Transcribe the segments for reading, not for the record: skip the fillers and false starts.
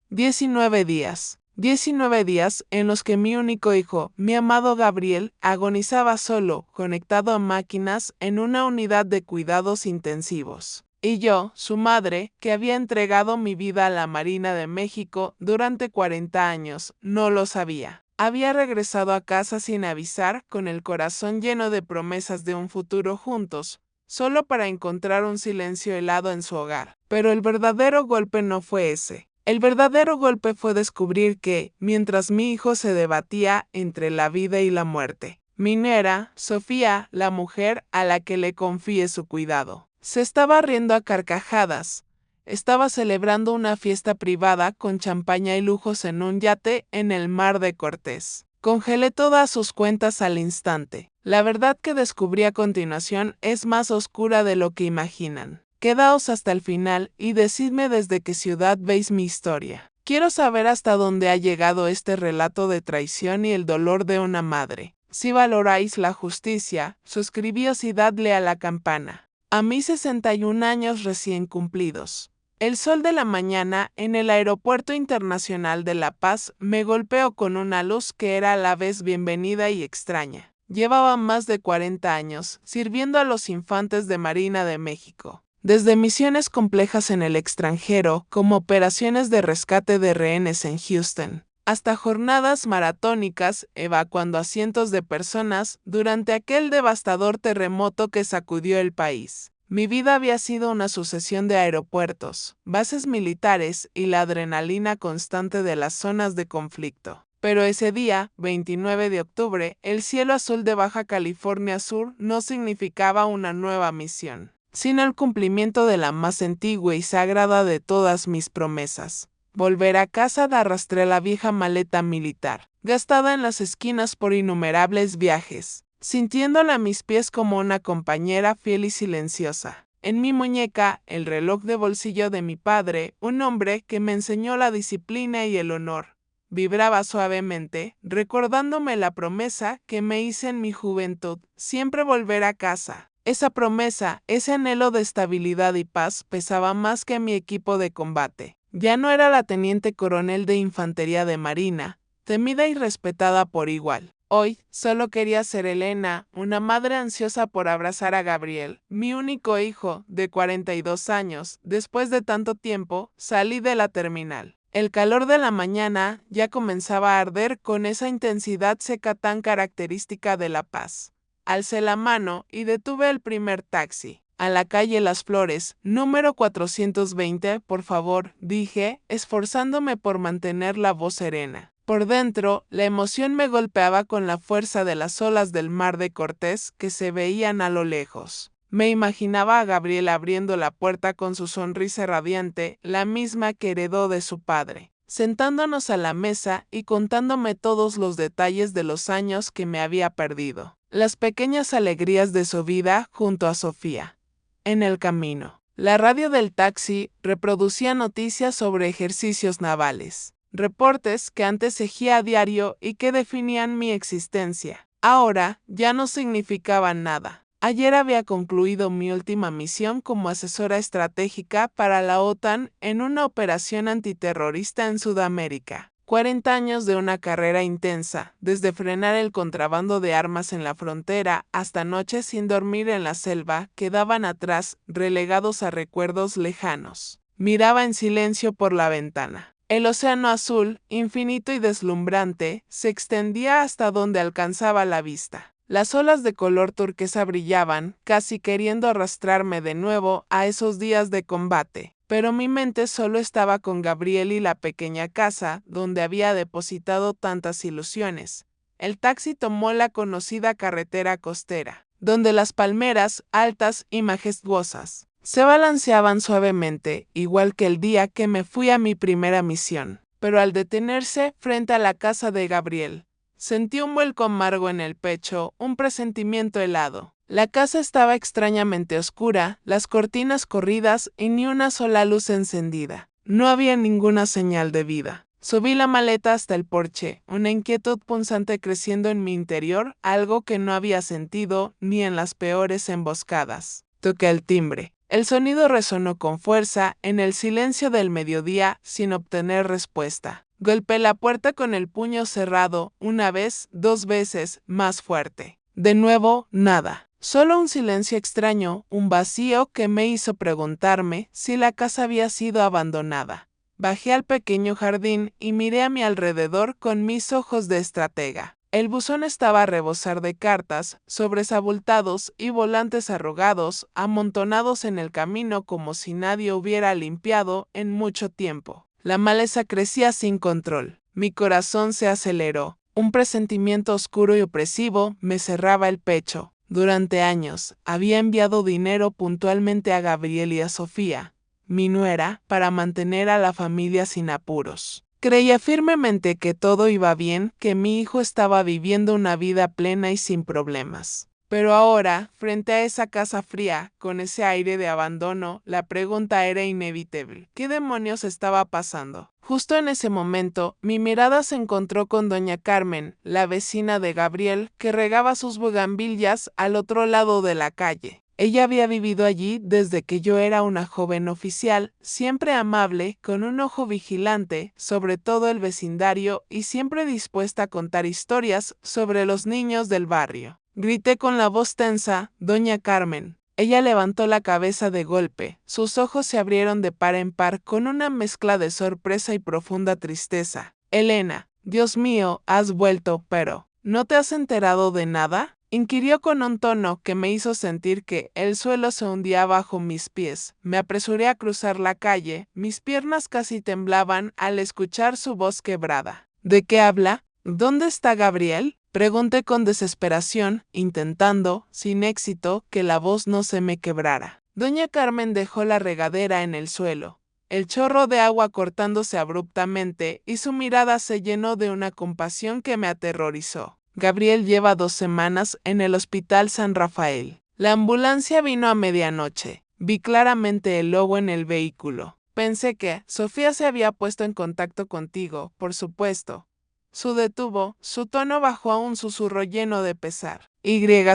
19 días. 19 días en los que mi único hijo, mi amado Gabriel, agonizaba solo, conectado a máquinas en una unidad de cuidados intensivos. Y yo, su madre, que había entregado mi vida a la Marina de México durante 40 años, no lo sabía. Había regresado a casa sin avisar, con el corazón lleno de promesas de un futuro juntos, solo para encontrar un silencio helado en su hogar. Pero el verdadero golpe no fue ese. El verdadero golpe fue descubrir que, mientras mi hijo se debatía entre la vida y la muerte, Minera, Sofía, la mujer a la que le confié su cuidado, se estaba riendo a carcajadas. Estaba celebrando una fiesta privada con champaña y lujos en un yate en el Mar de Cortés. Congelé todas sus cuentas al instante. La verdad que descubrí a continuación es más oscura de lo que imaginan. Quedaos hasta el final y decidme desde qué ciudad veis mi historia. Quiero saber hasta dónde ha llegado este relato de traición y el dolor de una madre. Si valoráis la justicia, suscribíos y dadle a la campana. A mis 61 años recién cumplidos. El sol de la mañana en el Aeropuerto Internacional de La Paz me golpeó con una luz que era a la vez bienvenida y extraña. Llevaba más de 40 años sirviendo a los infantes de Marina de México. Desde misiones complejas en el extranjero, como operaciones de rescate de rehenes en Houston, hasta jornadas maratónicas evacuando a cientos de personas durante aquel devastador terremoto que sacudió el país. Mi vida había sido una sucesión de aeropuertos, bases militares y la adrenalina constante de las zonas de conflicto. Pero ese día, 29 de octubre, el cielo azul de Baja California Sur no significaba una nueva misión, sino el cumplimiento de la más antigua y sagrada de todas mis promesas. Volver a casa arrastré la vieja maleta militar, gastada en las esquinas por innumerables viajes, sintiéndola a mis pies como una compañera fiel y silenciosa. En mi muñeca, el reloj de bolsillo de mi padre, un hombre que me enseñó la disciplina y el honor, vibraba suavemente, recordándome la promesa que me hice en mi juventud, siempre volver a casa. Esa promesa, ese anhelo de estabilidad y paz pesaba más que mi equipo de combate. Ya no era la teniente coronel de infantería de marina, temida y respetada por igual. Hoy solo quería ser Elena, una madre ansiosa por abrazar a Gabriel, mi único hijo, de 42 años. Después de tanto tiempo, salí de la terminal. El calor de la mañana ya comenzaba a arder con esa intensidad seca tan característica de La Paz. Alcé la mano y detuve el primer taxi. A la calle Las Flores, número 420, por favor, dije, esforzándome por mantener la voz serena. Por dentro, la emoción me golpeaba con la fuerza de las olas del Mar de Cortés que se veían a lo lejos. Me imaginaba a Gabriel abriendo la puerta con su sonrisa radiante, la misma que heredó de su padre, sentándonos a la mesa y contándome todos los detalles de los años que me había perdido. Las pequeñas alegrías de su vida junto a Sofía. En el camino, la radio del taxi reproducía noticias sobre ejercicios navales, reportes que antes seguía a diario y que definían mi existencia. Ahora ya no significaban nada. Ayer había concluido mi última misión como asesora estratégica para la OTAN en una operación antiterrorista en Sudamérica. 40 años de una carrera intensa, desde frenar el contrabando de armas en la frontera hasta noches sin dormir en la selva, quedaban atrás, relegados a recuerdos lejanos. Miraba en silencio por la ventana. El océano azul, infinito y deslumbrante, se extendía hasta donde alcanzaba la vista. Las olas de color turquesa brillaban, casi queriendo arrastrarme de nuevo a esos días de combate. Pero mi mente solo estaba con Gabriel y la pequeña casa donde había depositado tantas ilusiones. El taxi tomó la conocida carretera costera, donde las palmeras, altas y majestuosas, se balanceaban suavemente, igual que el día que me fui a mi primera misión. Pero al detenerse frente a la casa de Gabriel, sentí un vuelco amargo en el pecho, un presentimiento helado. La casa estaba extrañamente oscura, las cortinas corridas y ni una sola luz encendida. No había ninguna señal de vida. Subí la maleta hasta el porche, una inquietud punzante creciendo en mi interior, algo que no había sentido ni en las peores emboscadas. Toqué el timbre. El sonido resonó con fuerza en el silencio del mediodía sin obtener respuesta. Golpeé la puerta con el puño cerrado, una vez, 2 veces, más fuerte. De nuevo, nada. Solo un silencio extraño, un vacío que me hizo preguntarme si la casa había sido abandonada. Bajé al pequeño jardín y miré a mi alrededor con mis ojos de estratega. El buzón estaba a rebosar de cartas, sobres abultados y volantes arrugados, amontonados en el camino como si nadie hubiera limpiado en mucho tiempo. La maleza crecía sin control. Mi corazón se aceleró. Un presentimiento oscuro y opresivo me cerraba el pecho. Durante años, había enviado dinero puntualmente a Gabriel y a Sofía, mi nuera, para mantener a la familia sin apuros. Creía firmemente que todo iba bien, que mi hijo estaba viviendo una vida plena y sin problemas. Pero ahora, frente a esa casa fría, con ese aire de abandono, la pregunta era inevitable. ¿Qué demonios estaba pasando? Justo en ese momento, mi mirada se encontró con doña Carmen, la vecina de Gabriel, que regaba sus bugambillas al otro lado de la calle. Ella había vivido allí desde que yo era una joven oficial, siempre amable, con un ojo vigilante sobre todo el vecindario y siempre dispuesta a contar historias sobre los niños del barrio. Grité con la voz tensa, «Doña Carmen». Ella levantó la cabeza de golpe, sus ojos se abrieron de par en par con una mezcla de sorpresa y profunda tristeza. «Elena, Dios mío, has vuelto, pero ¿no te has enterado de nada?», inquirió con un tono que me hizo sentir que el suelo se hundía bajo mis pies. Me apresuré a cruzar la calle, mis piernas casi temblaban al escuchar su voz quebrada. «¿De qué habla? ¿Dónde está Gabriel?», pregunté con desesperación, intentando, sin éxito, que la voz no se me quebrara. Doña Carmen dejó la regadera en el suelo, el chorro de agua cortándose abruptamente, y su mirada se llenó de una compasión que me aterrorizó. «Gabriel lleva 2 semanas en el Hospital San Rafael. La ambulancia vino a medianoche. Vi claramente el logo en el vehículo. Pensé que Sofía se había puesto en contacto contigo, por supuesto». Su detuvo, su tono bajó a un susurro lleno de pesar.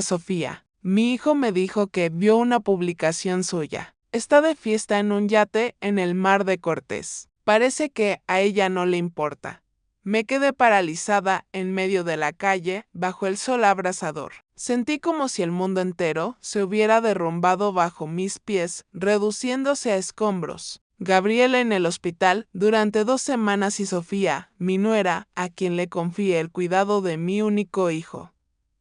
Sofía. Mi hijo me dijo que vio una publicación suya. Está de fiesta en un yate en el Mar de Cortés. Parece que a ella no le importa. Me quedé paralizada en medio de la calle, bajo el sol abrasador. Sentí como si el mundo entero se hubiera derrumbado bajo mis pies, reduciéndose a escombros. Gabriel en el hospital durante 2 semanas y Sofía, mi nuera, a quien le confié el cuidado de mi único hijo,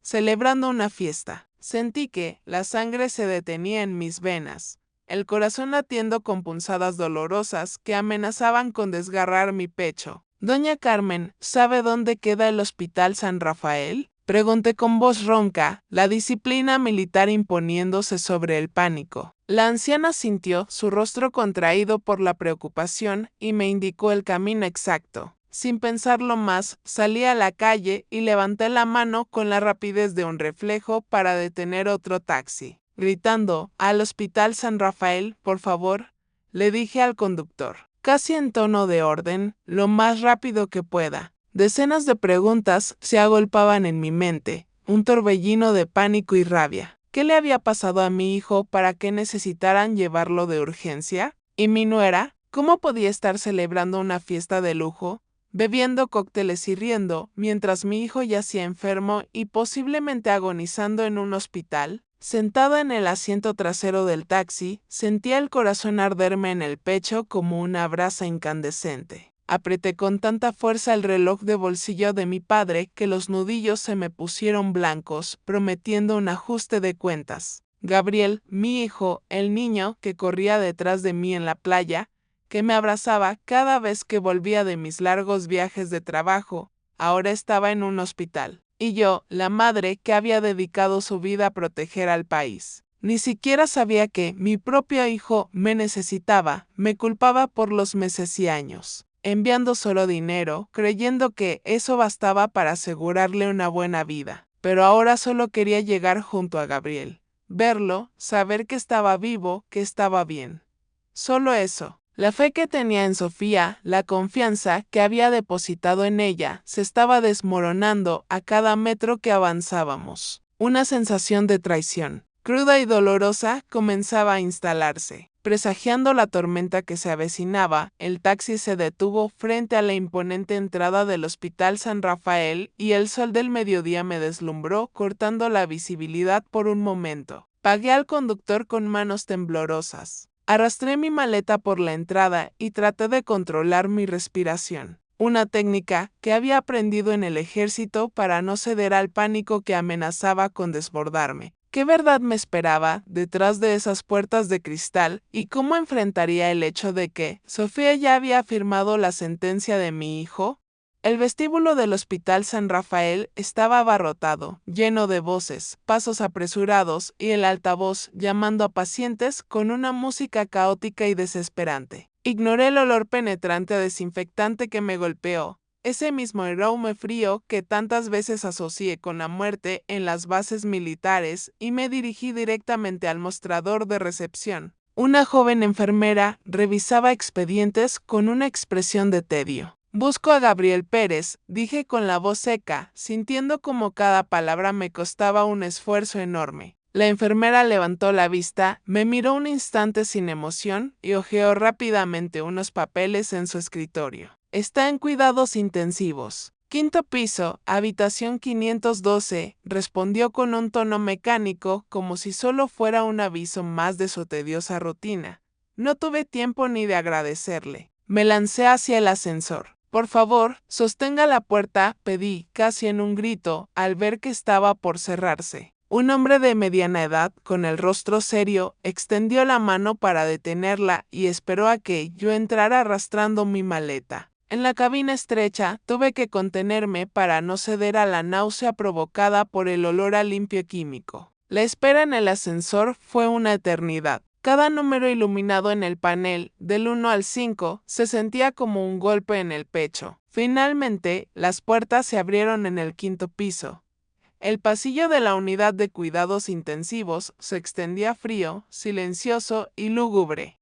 celebrando una fiesta. Sentí que la sangre se detenía en mis venas, el corazón latiendo con punzadas dolorosas que amenazaban con desgarrar mi pecho. «Doña Carmen, ¿sabe dónde queda el Hospital San Rafael?», pregunté con voz ronca, la disciplina militar imponiéndose sobre el pánico. La anciana sintió su rostro contraído por la preocupación y me indicó el camino exacto. Sin pensarlo más, salí a la calle y levanté la mano con la rapidez de un reflejo para detener otro taxi. Gritando, «Al Hospital San Rafael, por favor», le dije al conductor, casi en tono de orden, lo más rápido que pueda. Decenas de preguntas se agolpaban en mi mente, un torbellino de pánico y rabia. ¿Qué le había pasado a mi hijo para que necesitaran llevarlo de urgencia? ¿Y mi nuera? ¿Cómo podía estar celebrando una fiesta de lujo, bebiendo cócteles y riendo, mientras mi hijo yacía enfermo y posiblemente agonizando en un hospital? Sentada en el asiento trasero del taxi, sentía el corazón arderme en el pecho como una brasa incandescente. Apreté con tanta fuerza el reloj de bolsillo de mi padre que los nudillos se me pusieron blancos, prometiendo un ajuste de cuentas. Gabriel, mi hijo, el niño que corría detrás de mí en la playa, que me abrazaba cada vez que volvía de mis largos viajes de trabajo, ahora estaba en un hospital. Y yo, la madre que había dedicado su vida a proteger al país. Ni siquiera sabía que mi propio hijo me necesitaba, me culpaba por los meses y años, enviando solo dinero, creyendo que eso bastaba para asegurarle una buena vida. Pero ahora solo quería llegar junto a Gabriel, verlo, saber que estaba vivo, que estaba bien. Solo eso. La fe que tenía en Sofía, la confianza que había depositado en ella, se estaba desmoronando a cada metro que avanzábamos. Una sensación de traición, cruda y dolorosa, comenzaba a instalarse. Presagiando la tormenta que se avecinaba, el taxi se detuvo frente a la imponente entrada del Hospital San Rafael y el sol del mediodía me deslumbró, cortando la visibilidad por un momento. Pagué al conductor con manos temblorosas. Arrastré mi maleta por la entrada y traté de controlar mi respiración. Una técnica que había aprendido en el ejército para no ceder al pánico que amenazaba con desbordarme. ¿Qué verdad me esperaba detrás de esas puertas de cristal y cómo enfrentaría el hecho de que Sofía ya había firmado la sentencia de mi hijo? El vestíbulo del Hospital San Rafael estaba abarrotado, lleno de voces, pasos apresurados y el altavoz llamando a pacientes con una música caótica y desesperante. Ignoré el olor penetrante a desinfectante que me golpeó. Ese mismo aroma frío que tantas veces asocié con la muerte en las bases militares y me dirigí directamente al mostrador de recepción. Una joven enfermera revisaba expedientes con una expresión de tedio. Busco a Gabriel Pérez, dije con la voz seca, sintiendo como cada palabra me costaba un esfuerzo enorme. La enfermera levantó la vista, me miró un instante sin emoción y hojeó rápidamente unos papeles en su escritorio. Está en cuidados intensivos. Quinto piso, habitación 512, respondió con un tono mecánico, como si solo fuera un aviso más de su tediosa rutina. No tuve tiempo ni de agradecerle. Me lancé hacia el ascensor. Por favor, sostenga la puerta, pedí, casi en un grito, al ver que estaba por cerrarse. Un hombre de mediana edad, con el rostro serio, extendió la mano para detenerla y esperó a que yo entrara arrastrando mi maleta. En la cabina estrecha tuve que contenerme para no ceder a la náusea provocada por el olor a limpio químico. La espera en el ascensor fue una eternidad. Cada número iluminado en el panel, del 1 al 5, se sentía como un golpe en el pecho. Finalmente, las puertas se abrieron en el quinto piso. El pasillo de la unidad de cuidados intensivos se extendía frío, silencioso y lúgubre,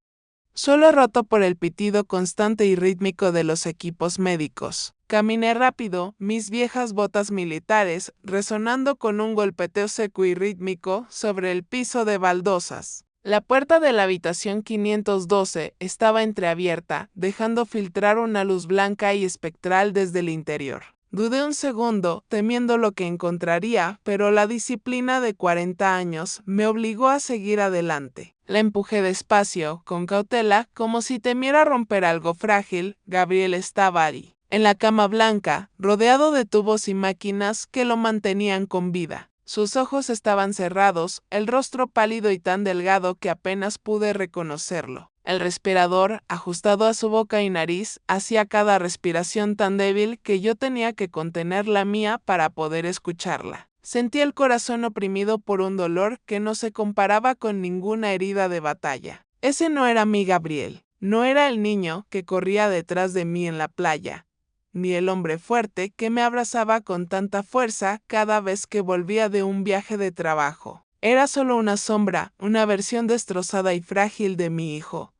solo roto por el pitido constante y rítmico de los equipos médicos. Caminé rápido, mis viejas botas militares resonando con un golpeteo seco y rítmico sobre el piso de baldosas. La puerta de la habitación 512 estaba entreabierta, dejando filtrar una luz blanca y espectral desde el interior. Dudé un segundo, temiendo lo que encontraría, pero la disciplina de 40 años me obligó a seguir adelante. La empujé despacio, con cautela, como si temiera romper algo frágil. Gabriel estaba ahí, en la cama blanca, rodeado de tubos y máquinas que lo mantenían con vida. Sus ojos estaban cerrados, el rostro pálido y tan delgado que apenas pude reconocerlo. El respirador, ajustado a su boca y nariz, hacía cada respiración tan débil que yo tenía que contener la mía para poder escucharla. Sentí el corazón oprimido por un dolor que no se comparaba con ninguna herida de batalla. Ese no era mi Gabriel, no era el niño que corría detrás de mí en la playa, ni el hombre fuerte que me abrazaba con tanta fuerza cada vez que volvía de un viaje de trabajo. Era solo una sombra, una versión destrozada y frágil de mi hijo.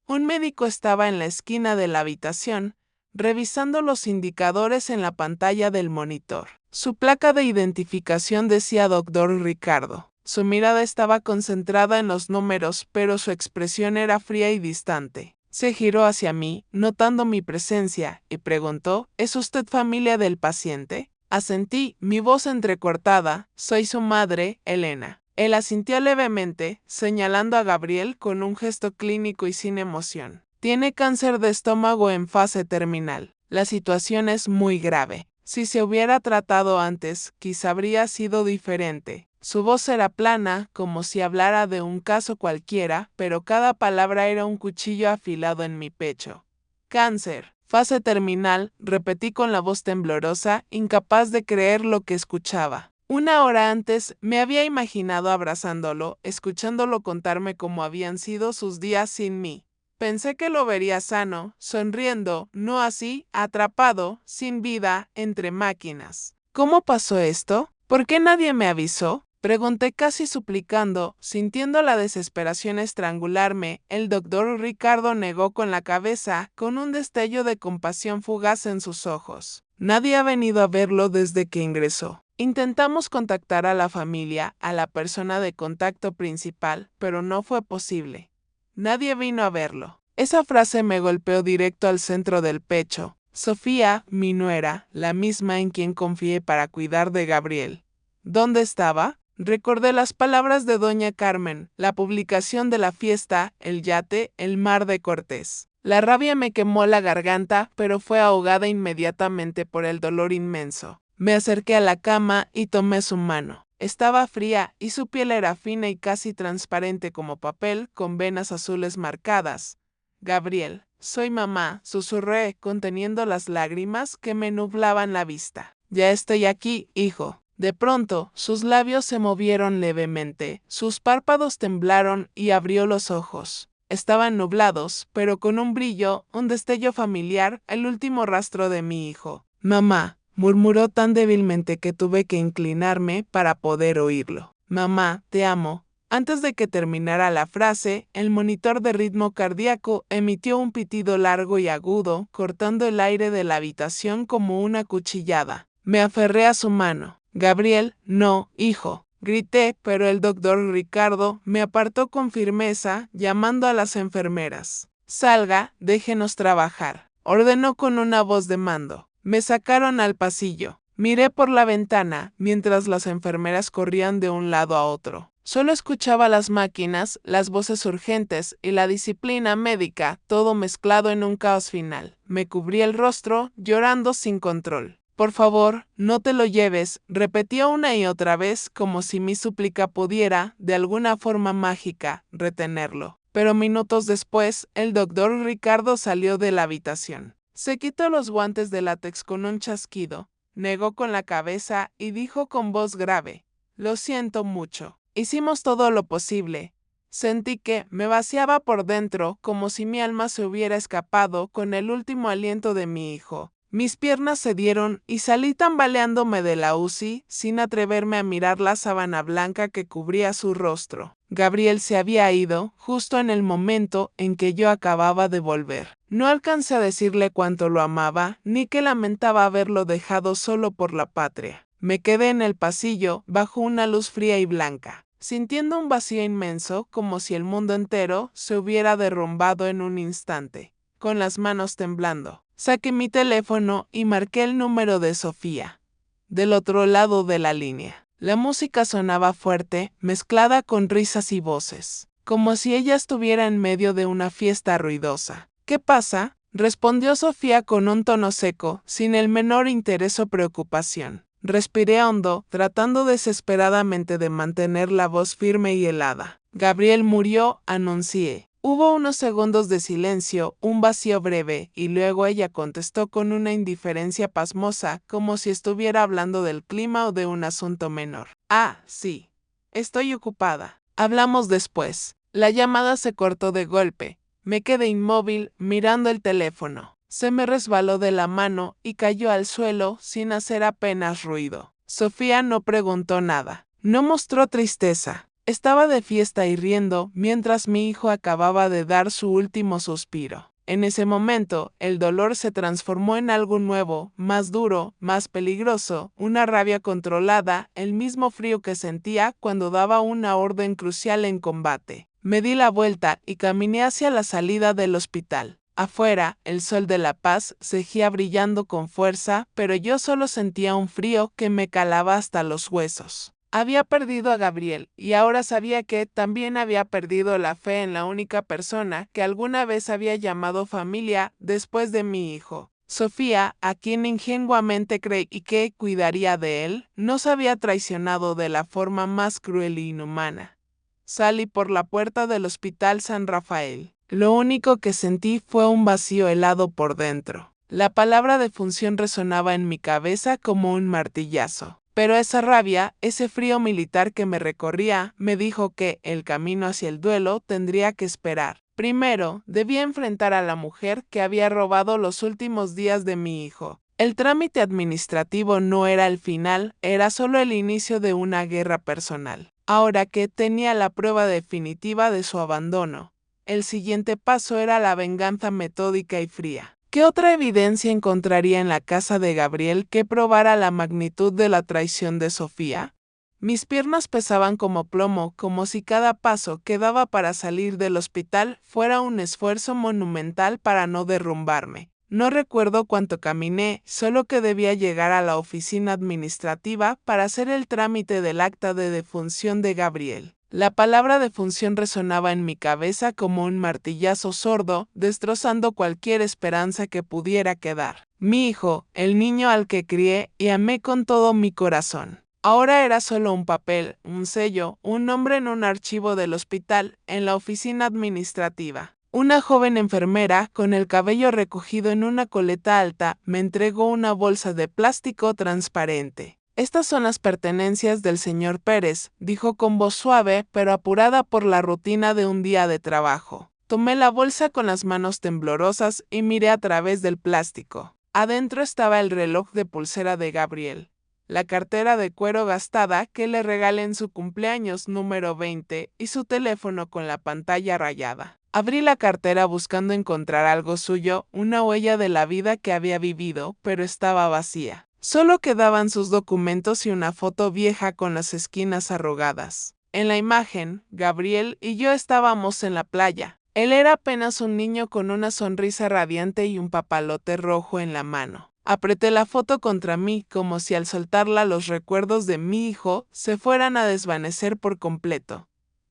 Un médico estaba en la esquina de la habitación, revisando los indicadores en la pantalla del monitor. Su placa de identificación decía Dr. Ricardo. Su mirada estaba concentrada en los números, pero su expresión era fría y distante. Se giró hacia mí, notando mi presencia, y preguntó, ¿es usted familia del paciente? Asentí, mi voz entrecortada, soy su madre, Elena. Él asintió levemente, señalando a Gabriel con un gesto clínico y sin emoción. Tiene cáncer de estómago en fase terminal. La situación es muy grave. Si se hubiera tratado antes, quizá habría sido diferente. Su voz era plana, como si hablara de un caso cualquiera, pero cada palabra era un cuchillo afilado en mi pecho. Cáncer. Fase terminal, repetí con la voz temblorosa, incapaz de creer lo que escuchaba. Una hora antes me había imaginado abrazándolo, escuchándolo contarme cómo habían sido sus días sin mí. Pensé que lo vería sano, sonriendo, no así, atrapado, sin vida, entre máquinas. ¿Cómo pasó esto? ¿Por qué nadie me avisó? Pregunté casi suplicando, sintiendo la desesperación estrangularme. El doctor Ricardo negó con la cabeza, con un destello de compasión fugaz en sus ojos. Nadie ha venido a verlo desde que ingresó. Intentamos contactar a la familia, a la persona de contacto principal, pero no fue posible. Nadie vino a verlo. Esa frase me golpeó directo al centro del pecho. Sofía, mi nuera, la misma en quien confié para cuidar de Gabriel. ¿Dónde estaba? Recordé las palabras de doña Carmen, la publicación de la fiesta, el yate, el mar de Cortés. La rabia me quemó la garganta, pero fue ahogada inmediatamente por el dolor inmenso. Me acerqué a la cama y tomé su mano. Estaba fría y su piel era fina y casi transparente como papel, con venas azules marcadas. Gabriel, soy mamá, susurré, conteniendo las lágrimas que me nublaban la vista. Ya estoy aquí, hijo. De pronto, sus labios se movieron levemente, sus párpados temblaron y abrió los ojos. Estaban nublados, pero con un brillo, un destello familiar, el último rastro de mi hijo. Mamá, murmuró tan débilmente que tuve que inclinarme para poder oírlo. Mamá, te amo. Antes de que terminara la frase, el monitor de ritmo cardíaco emitió un pitido largo y agudo, cortando el aire de la habitación como una cuchillada. Me aferré a su mano. Gabriel, no, hijo. Grité, pero el doctor Ricardo me apartó con firmeza, llamando a las enfermeras. Salga, déjenos trabajar, ordenó con una voz de mando. Me sacaron al pasillo. Miré por la ventana, mientras las enfermeras corrían de un lado a otro. Solo escuchaba las máquinas, las voces urgentes y la disciplina médica, todo mezclado en un caos final. Me cubrí el rostro, llorando sin control. Por favor, no te lo lleves, repetía una y otra vez, como si mi súplica pudiera, de alguna forma mágica, retenerlo. Pero minutos después, el doctor Ricardo salió de la habitación. Se quitó los guantes de látex con un chasquido, negó con la cabeza y dijo con voz grave: lo siento mucho. Hicimos todo lo posible. Sentí que me vaciaba por dentro, como si mi alma se hubiera escapado con el último aliento de mi hijo. Mis piernas cedieron y salí tambaleándome de la UCI sin atreverme a mirar la sábana blanca que cubría su rostro. Gabriel se había ido justo en el momento en que yo acababa de volver. No alcancé a decirle cuánto lo amaba, ni que lamentaba haberlo dejado solo por la patria. Me quedé en el pasillo, bajo una luz fría y blanca, sintiendo un vacío inmenso, como si el mundo entero se hubiera derrumbado en un instante. Con las manos temblando, saqué mi teléfono y marqué el número de Sofía. Del otro lado de la línea, la música sonaba fuerte, mezclada con risas y voces, como si ella estuviera en medio de una fiesta ruidosa. ¿Qué pasa?, respondió Sofía con un tono seco, sin el menor interés o preocupación. Respiré hondo, tratando desesperadamente de mantener la voz firme y helada. Gabriel murió, anuncié. Hubo unos segundos de silencio, un vacío breve, y luego ella contestó con una indiferencia pasmosa, como si estuviera hablando del clima o de un asunto menor. Ah, sí. Estoy ocupada. Hablamos después. La llamada se cortó de golpe. Me quedé inmóvil, mirando el teléfono. Se me resbaló de la mano y cayó al suelo sin hacer apenas ruido. Sofía no preguntó nada. No mostró tristeza. Estaba de fiesta y riendo mientras mi hijo acababa de dar su último suspiro. En ese momento, el dolor se transformó en algo nuevo, más duro, más peligroso, una rabia controlada, el mismo frío que sentía cuando daba una orden crucial en combate. Me di la vuelta y caminé hacia la salida del hospital. Afuera, el sol de la paz seguía brillando con fuerza, pero yo solo sentía un frío que me calaba hasta los huesos. Había perdido a Gabriel, y ahora sabía que también había perdido la fe en la única persona que alguna vez había llamado familia después de mi hijo. Sofía, a quien ingenuamente creí que cuidaría de él, nos había traicionado de la forma más cruel e inhumana. Salí por la puerta del Hospital San Rafael. Lo único que sentí fue un vacío helado por dentro. La palabra defunción resonaba en mi cabeza como un martillazo. Pero esa rabia, ese frío militar que me recorría, me dijo que el camino hacia el duelo tendría que esperar. Primero, debía enfrentar a la mujer que había robado los últimos días de mi hijo. El trámite administrativo no era el final, era solo el inicio de una guerra personal. Ahora que tenía la prueba definitiva de su abandono, el siguiente paso era la venganza metódica y fría. ¿Qué otra evidencia encontraría en la casa de Gabriel que probara la magnitud de la traición de Sofía? Mis piernas pesaban como plomo, como si cada paso que daba para salir del hospital fuera un esfuerzo monumental para no derrumbarme. No recuerdo cuánto caminé, solo que debía llegar a la oficina administrativa para hacer el trámite del acta de defunción de Gabriel. La palabra defunción resonaba en mi cabeza como un martillazo sordo, destrozando cualquier esperanza que pudiera quedar. Mi hijo, el niño al que crié y amé con todo mi corazón. Ahora era solo un papel, un sello, un nombre en un archivo del hospital, en la oficina administrativa. Una joven enfermera, con el cabello recogido en una coleta alta, me entregó una bolsa de plástico transparente. Estas son las pertenencias del señor Pérez, dijo con voz suave, pero apurada por la rutina de un día de trabajo. Tomé la bolsa con las manos temblorosas y miré a través del plástico. Adentro estaba el reloj de pulsera de Gabriel, la cartera de cuero gastada que le regalé en su cumpleaños número 20 y su teléfono con la pantalla rayada. Abrí la cartera buscando encontrar algo suyo, una huella de la vida que había vivido, pero estaba vacía. Solo quedaban sus documentos y una foto vieja con las esquinas arrugadas. En la imagen, Gabriel y yo estábamos en la playa. Él era apenas un niño con una sonrisa radiante y un papalote rojo en la mano. Apreté la foto contra mí como si al soltarla los recuerdos de mi hijo se fueran a desvanecer por completo.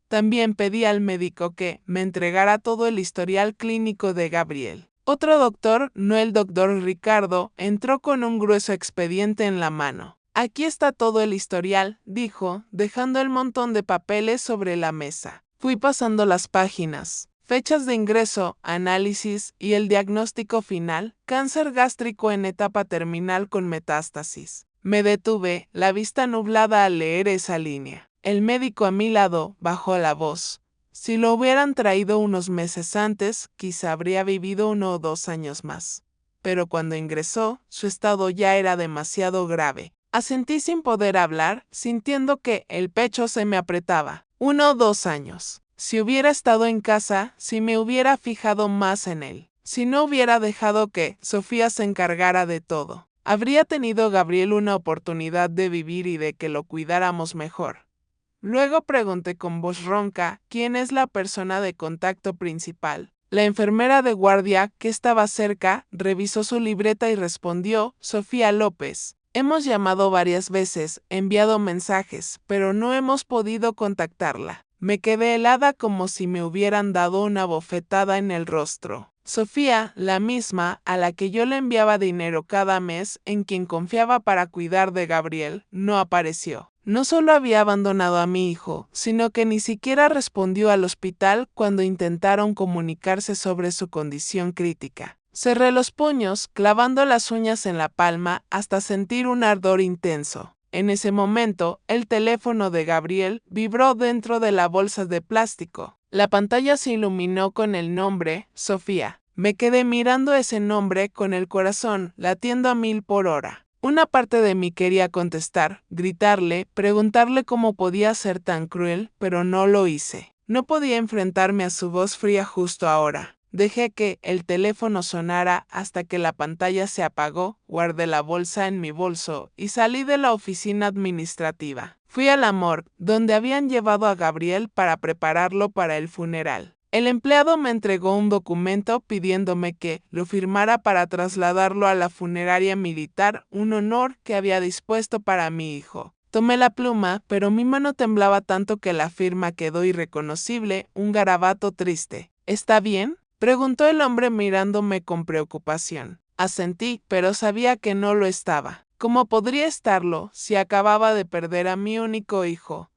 También pedí al médico que me entregara todo el historial clínico de Gabriel. Otro doctor, no el doctor Ricardo, entró con un grueso expediente en la mano. Aquí está todo el historial, dijo, dejando el montón de papeles sobre la mesa. Fui pasando las páginas. Fechas de ingreso, análisis y el diagnóstico final, cáncer gástrico en etapa terminal con metástasis. Me detuve, la vista nublada al leer esa línea. El médico a mi lado bajó la voz. Si lo hubieran traído unos meses antes, quizá habría vivido 1 o 2 años más. Pero cuando ingresó, su estado ya era demasiado grave. Asentí sin poder hablar, sintiendo que el pecho se me apretaba. 1 o 2 años. Si hubiera estado en casa, si me hubiera fijado más en él, si no hubiera dejado que Sofía se encargara de todo, habría tenido Gabriel una oportunidad de vivir y de que lo cuidáramos mejor. Luego pregunté con voz ronca quién es la persona de contacto principal. La enfermera de guardia, que estaba cerca, revisó su libreta y respondió: Sofía López. Hemos llamado varias veces, enviado mensajes, pero no hemos podido contactarla. Me quedé helada como si me hubieran dado una bofetada en el rostro. Sofía, la misma a la que yo le enviaba dinero cada mes, en quien confiaba para cuidar de Gabriel, no apareció. No solo había abandonado a mi hijo, sino que ni siquiera respondió al hospital cuando intentaron comunicarse sobre su condición crítica. Cerré los puños, clavando las uñas en la palma hasta sentir un ardor intenso. En ese momento, el teléfono de Gabriel vibró dentro de la bolsa de plástico. La pantalla se iluminó con el nombre Sofía. Me quedé mirando ese nombre con el corazón latiendo a 1000 por hora. Una parte de mí quería contestar, gritarle, preguntarle cómo podía ser tan cruel, pero no lo hice. No podía enfrentarme a su voz fría justo ahora. Dejé que el teléfono sonara hasta que la pantalla se apagó, guardé la bolsa en mi bolso y salí de la oficina administrativa. Fui a la morgue, donde habían llevado a Gabriel para prepararlo para el funeral. El empleado me entregó un documento pidiéndome que lo firmara para trasladarlo a la funeraria militar, un honor que había dispuesto para mi hijo. Tomé la pluma, pero mi mano temblaba tanto que la firma quedó irreconocible, un garabato triste. ¿Está bien?, preguntó el hombre mirándome con preocupación. Asentí, pero sabía que no lo estaba. ¿Cómo podría estarlo si acababa de perder a mi único hijo?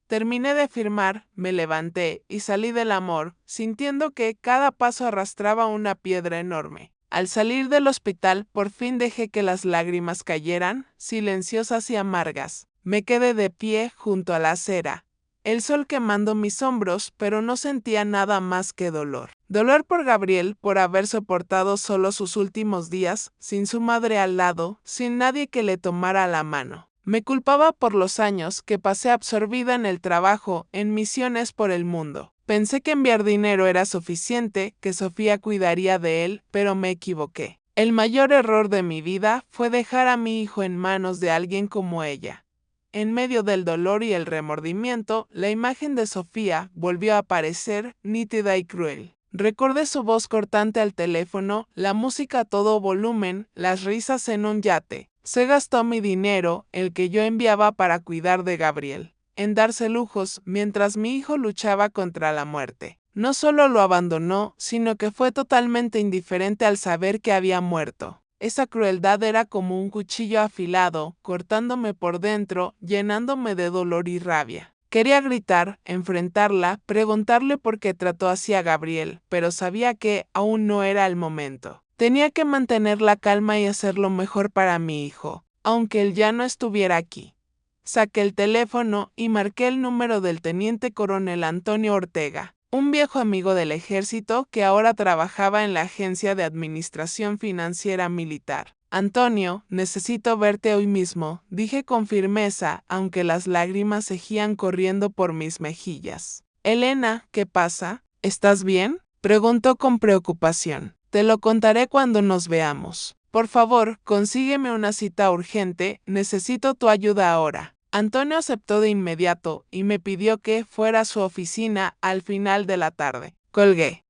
Terminé de firmar, me levanté y salí del amor, sintiendo que cada paso arrastraba una piedra enorme. Al salir del hospital, por fin dejé que las lágrimas cayeran, silenciosas y amargas. Me quedé de pie junto a la acera, el sol quemando mis hombros, pero no sentía nada más que dolor. Dolor por Gabriel, por haber soportado solo sus últimos días, sin su madre al lado, sin nadie que le tomara la mano. Me culpaba por los años que pasé absorbida en el trabajo, en misiones por el mundo. Pensé que enviar dinero era suficiente, que Sofía cuidaría de él, pero me equivoqué. El mayor error de mi vida fue dejar a mi hijo en manos de alguien como ella. En medio del dolor y el remordimiento, la imagen de Sofía volvió a aparecer nítida y cruel. Recordé su voz cortante al teléfono, la música a todo volumen, las risas en un yate. Se gastó mi dinero, el que yo enviaba para cuidar de Gabriel, en darse lujos mientras mi hijo luchaba contra la muerte. No solo lo abandonó, sino que fue totalmente indiferente al saber que había muerto. Esa crueldad era como un cuchillo afilado, cortándome por dentro, llenándome de dolor y rabia. Quería gritar, enfrentarla, preguntarle por qué trató así a Gabriel, pero sabía que aún no era el momento. Tenía que mantener la calma y hacer lo mejor para mi hijo, aunque él ya no estuviera aquí. Saqué el teléfono y marqué el número del teniente coronel Antonio Ortega, un viejo amigo del ejército que ahora trabajaba en la Agencia de Administración Financiera Militar. Antonio, necesito verte hoy mismo, dije con firmeza, aunque las lágrimas seguían corriendo por mis mejillas. Elena, ¿qué pasa? ¿Estás bien? Preguntó con preocupación. Te lo contaré cuando nos veamos. Por favor, consígueme una cita urgente, necesito tu ayuda ahora. Antonio aceptó de inmediato y me pidió que fuera a su oficina al final de la tarde. Colgué.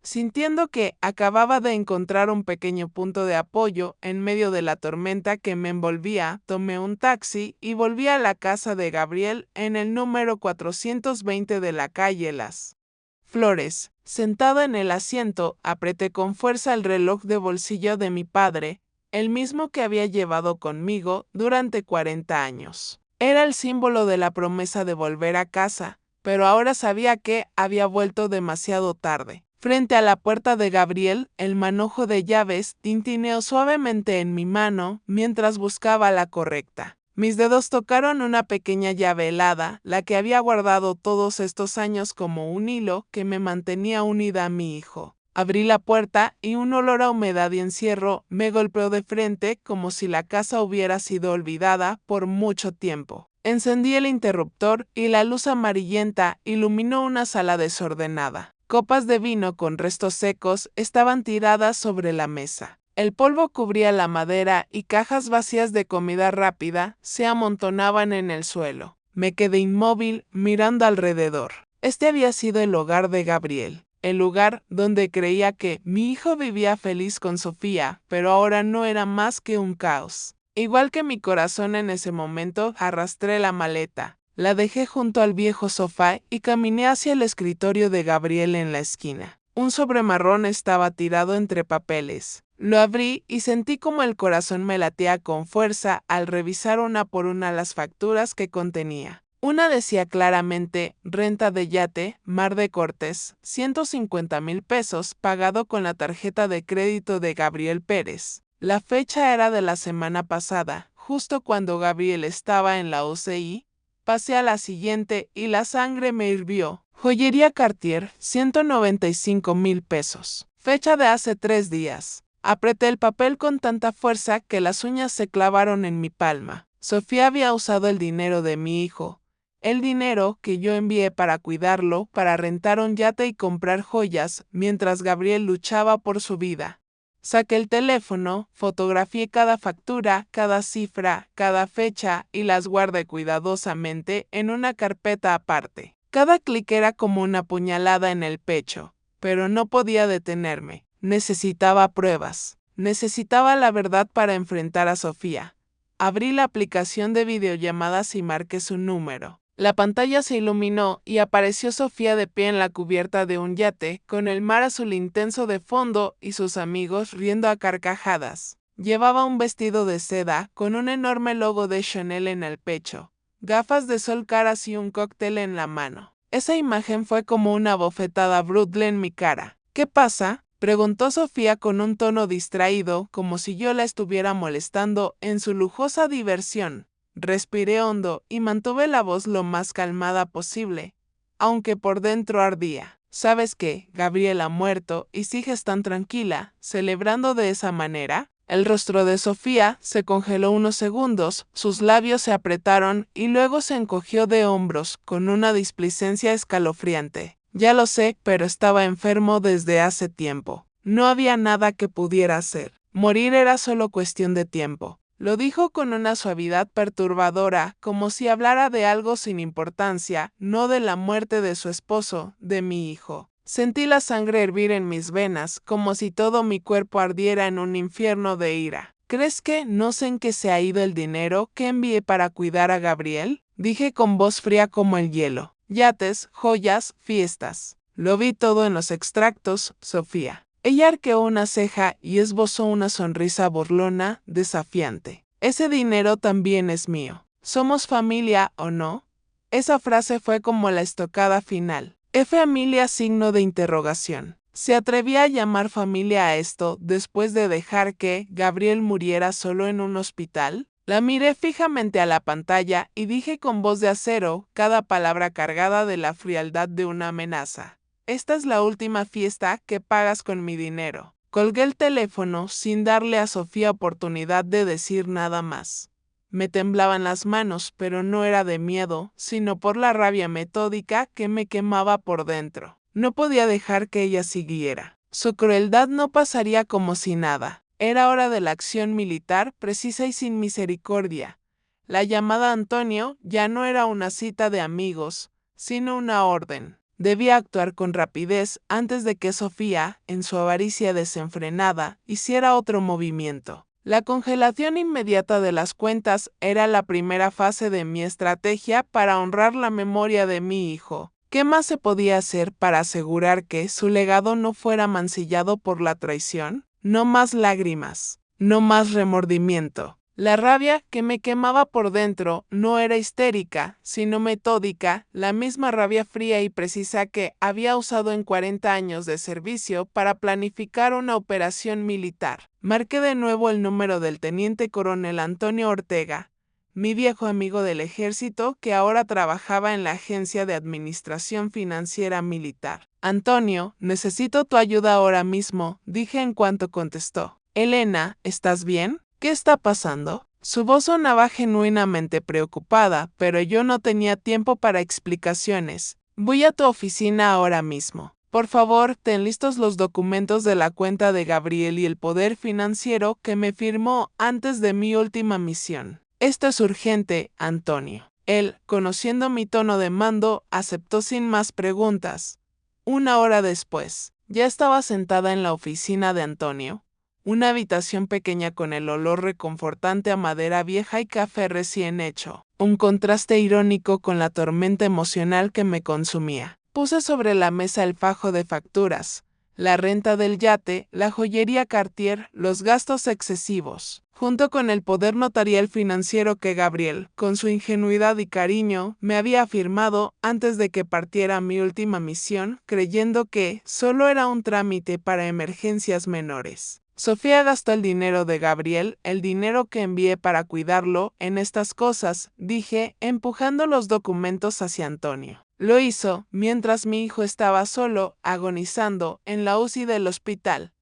Sintiendo que acababa de encontrar un pequeño punto de apoyo en medio de la tormenta que me envolvía, tomé un taxi y volví a la casa de Gabriel en el número 420 de la calle Las Flores. Sentado en el asiento, apreté con fuerza el reloj de bolsillo de mi padre, el mismo que había llevado conmigo durante 40 años. Era el símbolo de la promesa de volver a casa, pero ahora sabía que había vuelto demasiado tarde. Frente a la puerta de Gabriel, el manojo de llaves tintineó suavemente en mi mano mientras buscaba la correcta. Mis dedos tocaron una pequeña llave helada, la que había guardado todos estos años como un hilo que me mantenía unida a mi hijo. Abrí la puerta y un olor a humedad y encierro me golpeó de frente como si la casa hubiera sido olvidada por mucho tiempo. Encendí el interruptor y la luz amarillenta iluminó una sala desordenada. Copas de vino con restos secos estaban tiradas sobre la mesa. El polvo cubría la madera y cajas vacías de comida rápida se amontonaban en el suelo. Me quedé inmóvil mirando alrededor. Este había sido el hogar de Gabriel. El lugar donde creía que mi hijo vivía feliz con Sofía, pero ahora no era más que un caos. Igual que mi corazón en ese momento, arrastré la maleta, la dejé junto al viejo sofá y caminé hacia el escritorio de Gabriel en la esquina. Un sobre marrón estaba tirado entre papeles. Lo abrí y sentí como el corazón me latía con fuerza al revisar una por una las facturas que contenía. Una decía claramente, renta de yate, Mar de Cortés, 150,000 pesos, pagado con la tarjeta de crédito de Gabriel Pérez. La fecha era de la semana pasada, justo cuando Gabriel estaba en la UCI. Pasé a la siguiente y la sangre me hirvió. Joyería Cartier, 195,000 pesos. Fecha de hace 3 días. Apreté el papel con tanta fuerza que las uñas se clavaron en mi palma. Sofía había usado el dinero de mi hijo. El dinero que yo envié para cuidarlo, para rentar un yate y comprar joyas, mientras Gabriel luchaba por su vida. Saqué el teléfono, fotografié cada factura, cada cifra, cada fecha y las guardé cuidadosamente en una carpeta aparte. Cada clic era como una puñalada en el pecho, pero no podía detenerme. Necesitaba pruebas. Necesitaba la verdad para enfrentar a Sofía. Abrí la aplicación de videollamadas y marqué su número. La pantalla se iluminó y apareció Sofía de pie en la cubierta de un yate, con el mar azul intenso de fondo y sus amigos riendo a carcajadas. Llevaba un vestido de seda con un enorme logo de Chanel en el pecho, gafas de sol caras y un cóctel en la mano. Esa imagen fue como una bofetada brutal en mi cara. ¿Qué pasa?, preguntó Sofía con un tono distraído, como si yo la estuviera molestando en su lujosa diversión. Respiré hondo y mantuve la voz lo más calmada posible, aunque por dentro ardía. ¿Sabes qué? Gabriel ha muerto y sigues tan tranquila, celebrando de esa manera. El rostro de Sofía se congeló unos segundos, sus labios se apretaron y luego se encogió de hombros con una displicencia escalofriante. Ya lo sé, pero estaba enfermo desde hace tiempo. No había nada que pudiera hacer. Morir era solo cuestión de tiempo. Lo dijo con una suavidad perturbadora, como si hablara de algo sin importancia, no de la muerte de su esposo, de mi hijo. Sentí la sangre hervir en mis venas, como si todo mi cuerpo ardiera en un infierno de ira. ¿Crees que no sé en qué se ha ido el dinero que envié para cuidar a Gabriel? Dije con voz fría como el hielo. Yates, joyas, fiestas. Lo vi todo en los extractos, Sofía. Ella arqueó una ceja y esbozó una sonrisa burlona, desafiante. Ese dinero también es mío. ¿Somos familia o no? Esa frase fue como la estocada final. Familia signo de interrogación. ¿Se atrevía a llamar familia a esto después de dejar que Gabriel muriera solo en un hospital? La miré fijamente a la pantalla y dije con voz de acero, cada palabra cargada de la frialdad de una amenaza. Esta es la última fiesta que pagas con mi dinero. Colgué el teléfono sin darle a Sofía oportunidad de decir nada más. Me temblaban las manos, pero no era de miedo, sino por la rabia metódica que me quemaba por dentro. No podía dejar que ella siguiera. Su crueldad no pasaría como si nada. Era hora de la acción militar precisa y sin misericordia. La llamada Antonio ya no era una cita de amigos, sino una orden. Debía actuar con rapidez antes de que Sofía, en su avaricia desenfrenada, hiciera otro movimiento. La congelación inmediata de las cuentas era la primera fase de mi estrategia para honrar la memoria de mi hijo. ¿Qué más se podía hacer para asegurar que su legado no fuera mancillado por la traición? No más lágrimas, no más remordimiento. La rabia que me quemaba por dentro no era histérica, sino metódica, la misma rabia fría y precisa que había usado en 40 años de servicio para planificar una operación militar. Marqué de nuevo el número del teniente coronel Antonio Ortega, mi viejo amigo del ejército que ahora trabajaba en la Agencia de Administración Financiera Militar. Antonio, necesito tu ayuda ahora mismo, dije en cuanto contestó. Elena, ¿estás bien? ¿Qué está pasando? Su voz sonaba genuinamente preocupada, pero yo no tenía tiempo para explicaciones. Voy a tu oficina ahora mismo. Por favor, ten listos los documentos de la cuenta de Gabriel y el poder financiero que me firmó antes de mi última misión. Esto es urgente, Antonio. Él, conociendo mi tono de mando, aceptó sin más preguntas. Una hora después, ya estaba sentada en la oficina de Antonio. Una habitación pequeña con el olor reconfortante a madera vieja y café recién hecho, un contraste irónico con la tormenta emocional que me consumía. Puse sobre la mesa el fajo de facturas, la renta del yate, la joyería Cartier, los gastos excesivos, junto con el poder notarial financiero que Gabriel, con su ingenuidad y cariño, me había firmado antes de que partiera a mi última misión, creyendo que solo era un trámite para emergencias menores. Sofía gastó el dinero de Gabriel, el dinero que envié para cuidarlo, en estas cosas, dije, empujando los documentos hacia Antonio. Lo hizo mientras mi hijo estaba solo, agonizando, en la UCI del hospital.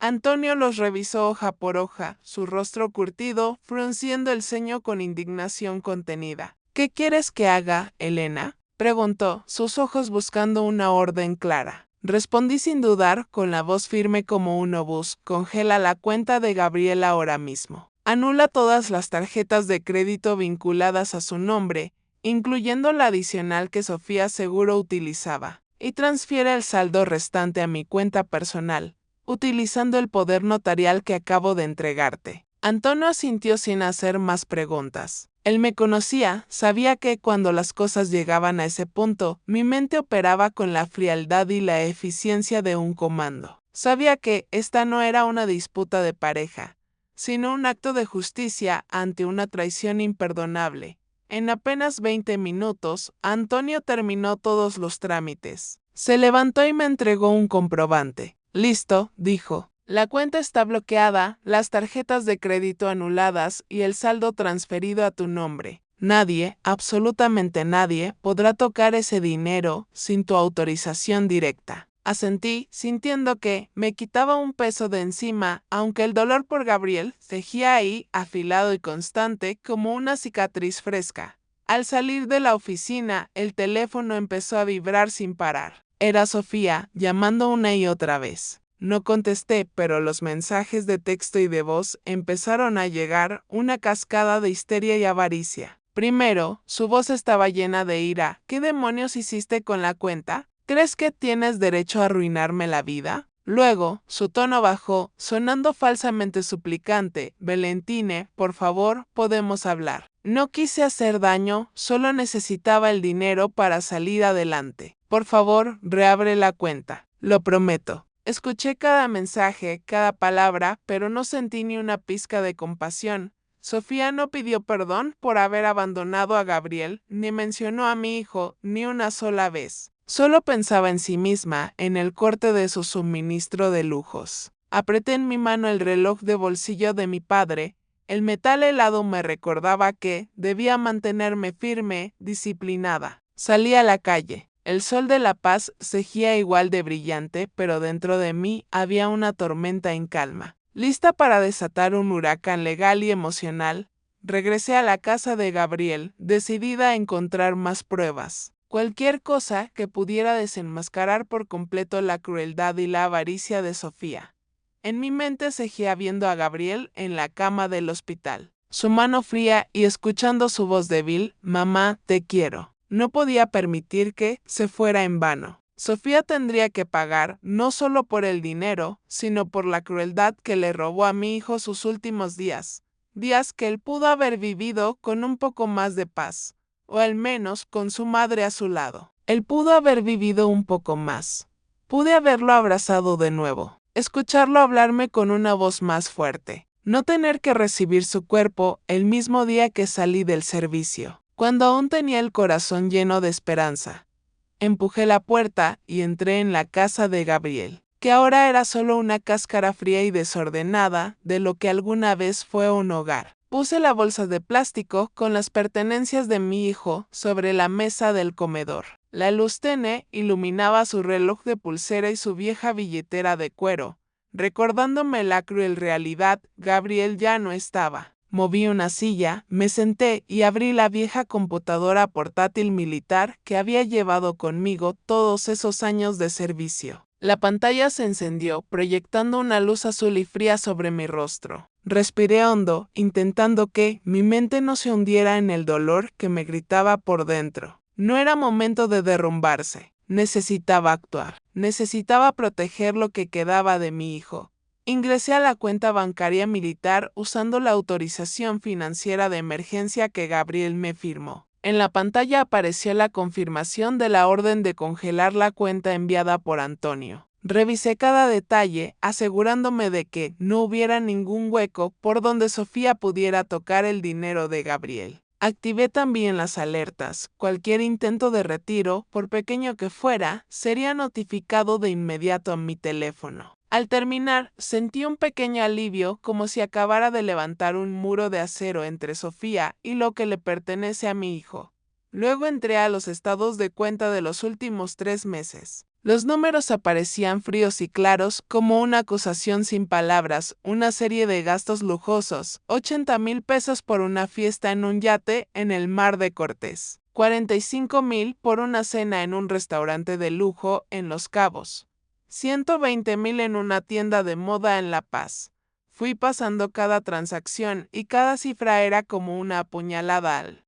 Antonio los revisó hoja por hoja, su rostro curtido, frunciendo el ceño con indignación contenida. ¿Qué quieres que haga, Elena? Preguntó, sus ojos buscando una orden clara. Respondí sin dudar, con la voz firme como un obús. Congela la cuenta de Gabriel ahora mismo. Anula todas las tarjetas de crédito vinculadas a su nombre, incluyendo la adicional que Sofía seguro utilizaba, y transfiere el saldo restante a mi cuenta personal, utilizando el poder notarial que acabo de entregarte. Antonio asintió sin hacer más preguntas. Él me conocía, sabía que cuando las cosas llegaban a ese punto, mi mente operaba con la frialdad y la eficiencia de un comando. Sabía que esta no era una disputa de pareja, sino un acto de justicia ante una traición imperdonable. En apenas 20 minutos, Antonio terminó todos los trámites. Se levantó y me entregó un comprobante. Listo, dijo. La cuenta está bloqueada, las tarjetas de crédito anuladas y el saldo transferido a tu nombre. Nadie, absolutamente nadie, podrá tocar ese dinero sin tu autorización directa. Asentí, sintiendo que me quitaba un peso de encima, aunque el dolor por Gabriel seguía ahí, afilado y constante, como una cicatriz fresca. Al salir de la oficina, el teléfono empezó a vibrar sin parar. Era Sofía, llamando una y otra vez. No contesté, pero los mensajes de texto y de voz empezaron a llegar, una cascada de histeria y avaricia. Primero, su voz estaba llena de ira. ¿Qué demonios hiciste con la cuenta? ¿Crees que tienes derecho a arruinarme la vida? Luego, su tono bajó, sonando falsamente suplicante. Valentine, por favor, podemos hablar. No quise hacer daño, solo necesitaba el dinero para salir adelante. Por favor, reabre la cuenta. Lo prometo. Escuché cada mensaje, cada palabra, pero no sentí ni una pizca de compasión. Sofía no pidió perdón por haber abandonado a Gabriel, ni mencionó a mi hijo ni una sola vez. Solo pensaba en sí misma, en el corte de su suministro de lujos. Apreté en mi mano el reloj de bolsillo de mi padre. El metal helado me recordaba que debía mantenerme firme, disciplinada. Salí a la calle. El sol de la paz seguía igual de brillante, pero dentro de mí había una tormenta en calma. Lista para desatar un huracán legal y emocional, regresé a la casa de Gabriel, decidida a encontrar más pruebas. Cualquier cosa que pudiera desenmascarar por completo la crueldad y la avaricia de Sofía. En mi mente seguía viendo a Gabriel en la cama del hospital, su mano fría y escuchando su voz débil, «Mamá, te quiero». No podía permitir que se fuera en vano. Sofía tendría que pagar no solo por el dinero, sino por la crueldad que le robó a mi hijo sus últimos días. Días que él pudo haber vivido con un poco más de paz, o al menos con su madre a su lado. Él pudo haber vivido un poco más. Pude haberlo abrazado de nuevo, escucharlo hablarme con una voz más fuerte, no tener que recibir su cuerpo el mismo día que salí del servicio, cuando aún tenía el corazón lleno de esperanza. Empujé la puerta y entré en la casa de Gabriel, que ahora era solo una cáscara fría y desordenada de lo que alguna vez fue un hogar. Puse la bolsa de plástico con las pertenencias de mi hijo sobre la mesa del comedor. La luz tenue iluminaba su reloj de pulsera y su vieja billetera de cuero. Recordándome la cruel realidad, Gabriel ya no estaba. Moví una silla, me senté y abrí la vieja computadora portátil militar que había llevado conmigo todos esos años de servicio. La pantalla se encendió, proyectando una luz azul y fría sobre mi rostro. Respiré hondo, intentando que mi mente no se hundiera en el dolor que me gritaba por dentro. No era momento de derrumbarse. Necesitaba actuar. Necesitaba proteger lo que quedaba de mi hijo. Ingresé a la cuenta bancaria militar usando la autorización financiera de emergencia que Gabriel me firmó. En la pantalla apareció la confirmación de la orden de congelar la cuenta enviada por Antonio. Revisé cada detalle, asegurándome de que no hubiera ningún hueco por donde Sofía pudiera tocar el dinero de Gabriel. Activé también las alertas. Cualquier intento de retiro, por pequeño que fuera, sería notificado de inmediato a mi teléfono. Al terminar, sentí un pequeño alivio, como si acabara de levantar un muro de acero entre Sofía y lo que le pertenece a mi hijo. Luego entré a los estados de cuenta de los últimos 3 meses. Los números aparecían fríos y claros, como una acusación sin palabras, una serie de gastos lujosos, 80,000 pesos por una fiesta en un yate en el Mar de Cortés, 45,000 por una cena en un restaurante de lujo en Los Cabos, 120,000 en una tienda de moda en La Paz. Fui pasando cada transacción y cada cifra era como una apuñalada al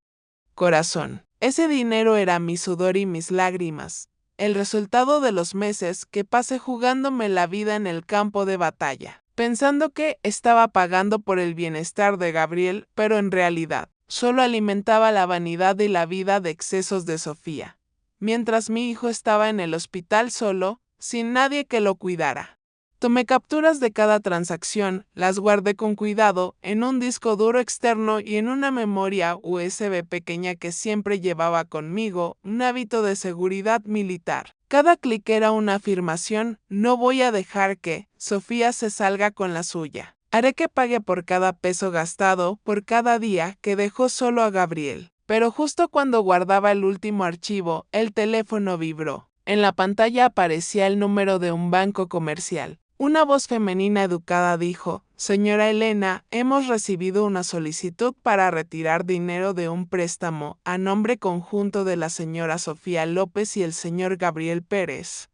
corazón. Ese dinero era mi sudor y mis lágrimas, el resultado de los meses que pasé jugándome la vida en el campo de batalla, pensando que estaba pagando por el bienestar de Gabriel, pero en realidad solo alimentaba la vanidad y la vida de excesos de Sofía, mientras mi hijo estaba en el hospital solo, sin nadie que lo cuidara. Tomé capturas de cada transacción, las guardé con cuidado en un disco duro externo y en una memoria USB pequeña que siempre llevaba conmigo, un hábito de seguridad militar. Cada clic era una afirmación: no voy a dejar que Sofía se salga con la suya. Haré que pague por cada peso gastado, por cada día que dejó solo a Gabriel. Pero justo cuando guardaba el último archivo, el teléfono vibró. En la pantalla aparecía el número de un banco comercial. Una voz femenina educada dijo: «Señora Elena, hemos recibido una solicitud para retirar dinero de un préstamo a nombre conjunto de la señora Sofía López y el señor Gabriel Pérez.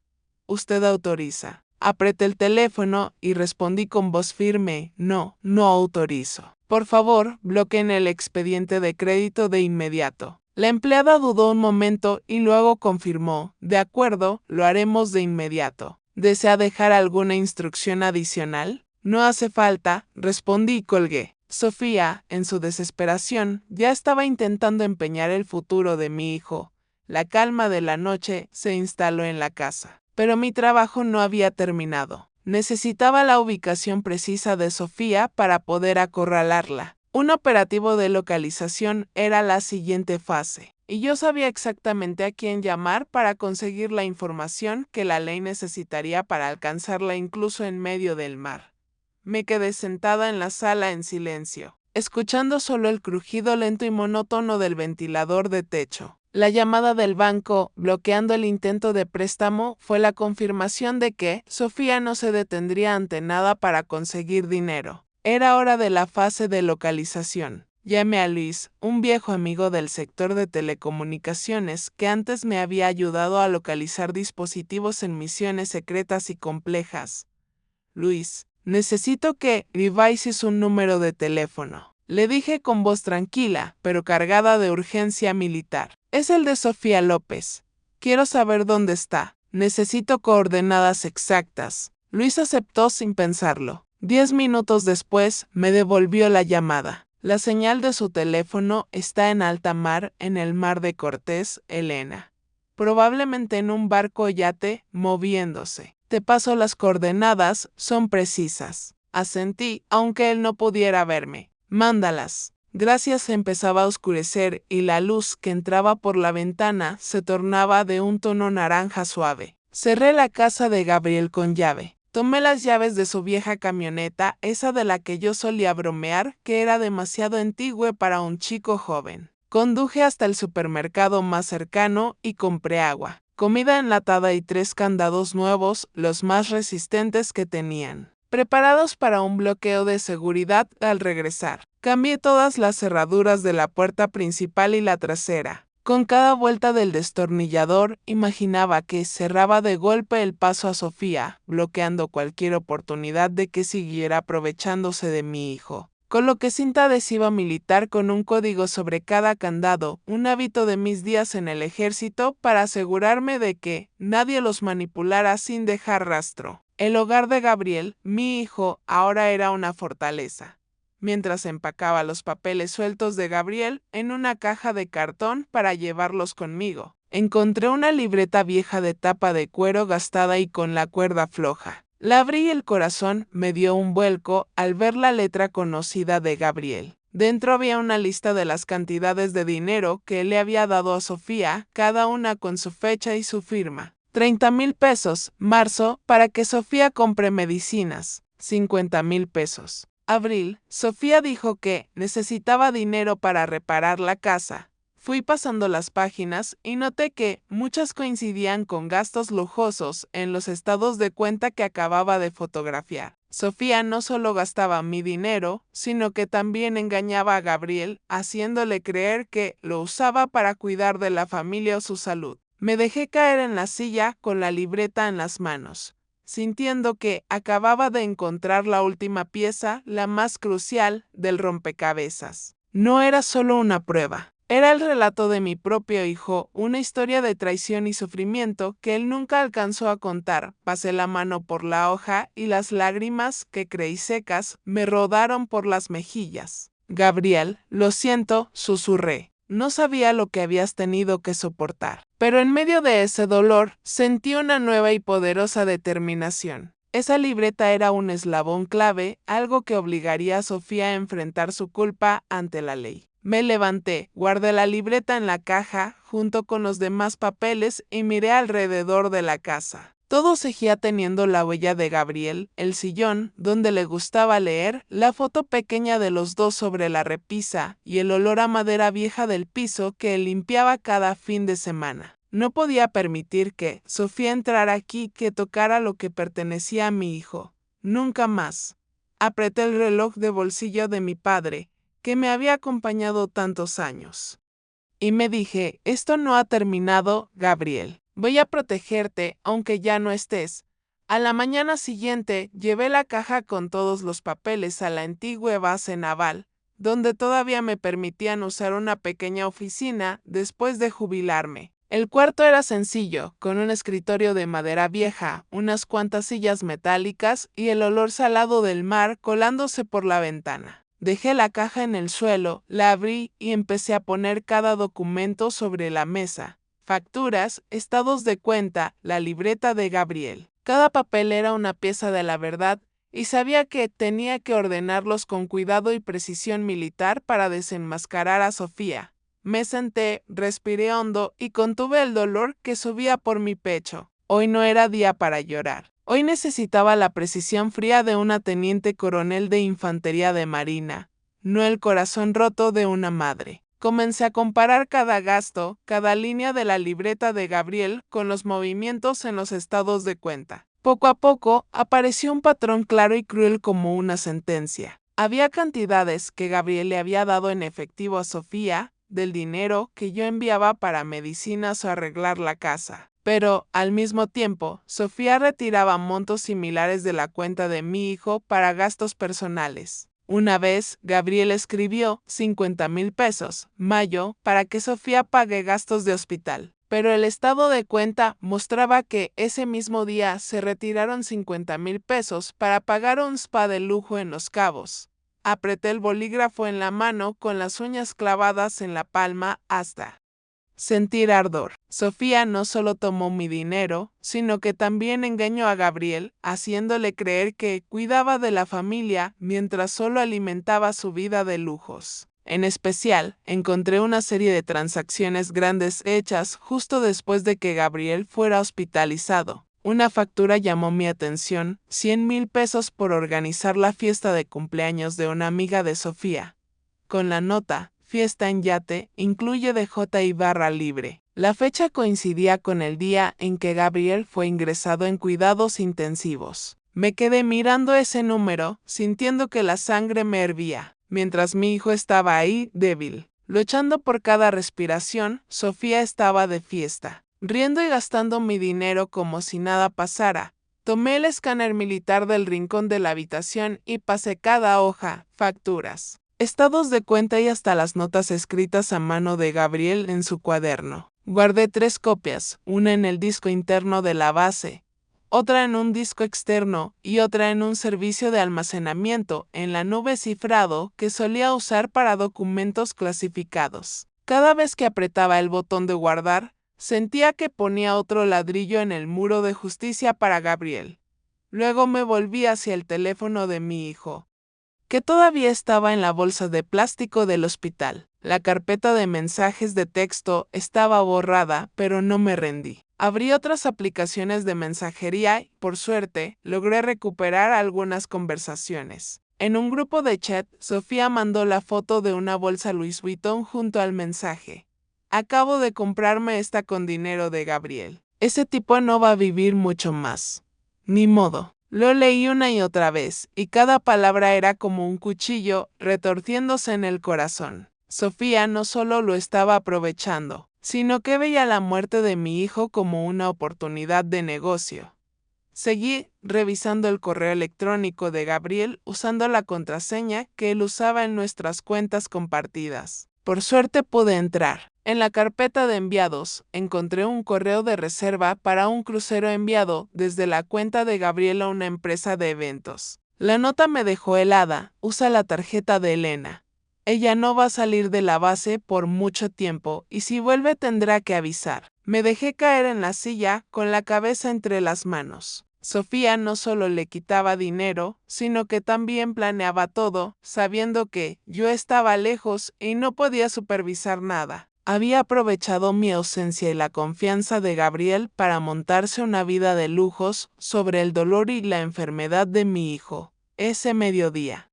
¿Usted autoriza?». Apreté el teléfono y respondí con voz firme: no, no autorizo. Por favor, bloqueen el expediente de crédito de inmediato. La empleada dudó un momento y luego confirmó: de acuerdo, lo haremos de inmediato. ¿Desea dejar alguna instrucción adicional? No hace falta, respondí y colgué. Sofía, en su desesperación, ya estaba intentando empeñar el futuro de mi hijo. La calma de la noche se instaló en la casa. Pero mi trabajo no había terminado. Necesitaba la ubicación precisa de Sofía para poder acorralarla. Un operativo de localización era la siguiente fase, y yo sabía exactamente a quién llamar para conseguir la información que la ley necesitaría para alcanzarla incluso en medio del mar. Me quedé sentada en la sala en silencio, escuchando solo el crujido lento y monótono del ventilador de techo. La llamada del banco, bloqueando el intento de préstamo, fue la confirmación de que Sofía no se detendría ante nada para conseguir dinero. Era hora de la fase de localización. Llamé a Luis, un viejo amigo del sector de telecomunicaciones que antes me había ayudado a localizar dispositivos en misiones secretas y complejas. Luis, necesito que revises un número de teléfono. Le dije con voz tranquila, pero cargada de urgencia militar. Es el de Sofía López. Quiero saber dónde está. Necesito coordenadas exactas. Luis aceptó sin pensarlo. 10 minutos después, me devolvió la llamada. La señal de su teléfono está en alta mar en el mar de Cortés, Elena. Probablemente en un barco yate moviéndose. Te paso las coordenadas, son precisas. Asentí, aunque él no pudiera verme. Mándalas. Gracias. Empezaba a oscurecer y la luz que entraba por la ventana se tornaba de un tono naranja suave. Cerré la casa de Gabriel con llave. Tomé las llaves de su vieja camioneta, esa de la que yo solía bromear que era demasiado antigua para un chico joven. Conduje hasta el supermercado más cercano y compré agua, comida enlatada y 3 candados nuevos, los más resistentes que tenían, preparados para un bloqueo de seguridad al regresar. Cambié todas las cerraduras de la puerta principal y la trasera. Con cada vuelta del destornillador, imaginaba que cerraba de golpe el paso a Sofía, bloqueando cualquier oportunidad de que siguiera aprovechándose de mi hijo. Coloqué cinta adhesiva militar con un código sobre cada candado, un hábito de mis días en el ejército para asegurarme de que nadie los manipulara sin dejar rastro. El hogar de Gabriel, mi hijo, ahora era una fortaleza. Mientras empacaba los papeles sueltos de Gabriel en una caja de cartón para llevarlos conmigo, encontré una libreta vieja de tapa de cuero gastada y con la cuerda floja. La abrí y el corazón me dio un vuelco al ver la letra conocida de Gabriel. Dentro había una lista de las cantidades de dinero que le había dado a Sofía, cada una con su fecha y su firma. 30,000 pesos, marzo, para que Sofía compre medicinas. 50,000 pesos. Abril, Sofía dijo que necesitaba dinero para reparar la casa. Fui pasando las páginas y noté que muchas coincidían con gastos lujosos en los estados de cuenta que acababa de fotografiar. Sofía no solo gastaba mi dinero, sino que también engañaba a Gabriel, haciéndole creer que lo usaba para cuidar de la familia o su salud. Me dejé caer en la silla con la libreta en las manos, sintiendo que acababa de encontrar la última pieza, la más crucial, del rompecabezas. No era solo una prueba. Era el relato de mi propio hijo, una historia de traición y sufrimiento que él nunca alcanzó a contar. Pasé la mano por la hoja y las lágrimas, que creí secas, me rodaron por las mejillas. Gabriel, lo siento, susurré. No sabía lo que habías tenido que soportar. Pero en medio de ese dolor, sentí una nueva y poderosa determinación. Esa libreta era un eslabón clave, algo que obligaría a Sofía a enfrentar su culpa ante la ley. Me levanté, guardé la libreta en la caja, junto con los demás papeles, y miré alrededor de la casa. Todo seguía teniendo la huella de Gabriel, el sillón, donde le gustaba leer, la foto pequeña de los dos sobre la repisa, y el olor a madera vieja del piso que él limpiaba cada fin de semana. No podía permitir que Sofía entrara aquí, que tocara lo que pertenecía a mi hijo. Nunca más. Apreté el reloj de bolsillo de mi padre, que me había acompañado tantos años. Y me dije, esto no ha terminado, Gabriel. Voy a protegerte, aunque ya no estés. A la mañana siguiente, llevé la caja con todos los papeles a la antigua base naval, donde todavía me permitían usar una pequeña oficina después de jubilarme. El cuarto era sencillo, con un escritorio de madera vieja, unas cuantas sillas metálicas y el olor salado del mar colándose por la ventana. Dejé la caja en el suelo, la abrí y empecé a poner cada documento sobre la mesa. Facturas, estados de cuenta, la libreta de Gabriel. Cada papel era una pieza de la verdad y sabía que tenía que ordenarlos con cuidado y precisión militar para desenmascarar a Sofía. Me senté, respiré hondo y contuve el dolor que subía por mi pecho. Hoy no era día para llorar. Hoy necesitaba la precisión fría de una teniente coronel de infantería de marina, no el corazón roto de una madre. Comencé a comparar cada gasto, cada línea de la libreta de Gabriel con los movimientos en los estados de cuenta. Poco a poco apareció un patrón claro y cruel como una sentencia. Había cantidades que Gabriel le había dado en efectivo a Sofía, del dinero que yo enviaba para medicinas o arreglar la casa. Pero, al mismo tiempo, Sofía retiraba montos similares de la cuenta de mi hijo para gastos personales. Una vez, Gabriel escribió 50,000 pesos, mayo, para que Sofía pague gastos de hospital. Pero el estado de cuenta mostraba que ese mismo día se retiraron 50,000 pesos para pagar un spa de lujo en Los Cabos. Apreté el bolígrafo en la mano con las uñas clavadas en la palma hasta sentir ardor. Sofía no solo tomó mi dinero, sino que también engañó a Gabriel, haciéndole creer que cuidaba de la familia mientras solo alimentaba su vida de lujos. En especial, encontré una serie de transacciones grandes hechas justo después de que Gabriel fuera hospitalizado. Una factura llamó mi atención, 100,000 pesos por organizar la fiesta de cumpleaños de una amiga de Sofía. Con la nota, fiesta en yate, incluye DJ y barra libre. La fecha coincidía con el día en que Gabriel fue ingresado en cuidados intensivos. Me quedé mirando ese número, sintiendo que la sangre me hervía, mientras mi hijo estaba ahí, débil. Luchando por cada respiración, Sofía estaba de fiesta. Riendo y gastando mi dinero como si nada pasara, tomé el escáner militar del rincón de la habitación y pasé cada hoja, facturas, estados de cuenta y hasta las notas escritas a mano de Gabriel en su cuaderno. Guardé 3 copias, una en el disco interno de la base, otra en un disco externo y otra en un servicio de almacenamiento en la nube cifrado que solía usar para documentos clasificados. Cada vez que apretaba el botón de guardar, sentía que ponía otro ladrillo en el muro de justicia para Gabriel. Luego me volví hacia el teléfono de mi hijo, que todavía estaba en la bolsa de plástico del hospital. La carpeta de mensajes de texto estaba borrada, pero no me rendí. Abrí otras aplicaciones de mensajería y, por suerte, logré recuperar algunas conversaciones. En un grupo de chat, Sofía mandó la foto de una bolsa Louis Vuitton junto al mensaje. Acabo de comprarme esta con dinero de Gabriel. Ese tipo no va a vivir mucho más. Ni modo. Lo leí una y otra vez, y cada palabra era como un cuchillo retorciéndose en el corazón. Sofía no solo lo estaba aprovechando, sino que veía la muerte de mi hijo como una oportunidad de negocio. Seguí revisando el correo electrónico de Gabriel usando la contraseña que él usaba en nuestras cuentas compartidas. Por suerte pude entrar. En la carpeta de enviados, encontré un correo de reserva para un crucero enviado desde la cuenta de Gabriel a una empresa de eventos. La nota me dejó helada. Usa la tarjeta de Elena. Ella no va a salir de la base por mucho tiempo y si vuelve tendrá que avisar. Me dejé caer en la silla con la cabeza entre las manos. Sofía no solo le quitaba dinero, sino que también planeaba todo, sabiendo que yo estaba lejos y no podía supervisar nada. Había aprovechado mi ausencia y la confianza de Gabriel para montarse una vida de lujos sobre el dolor y la enfermedad de mi hijo. Ese mediodía,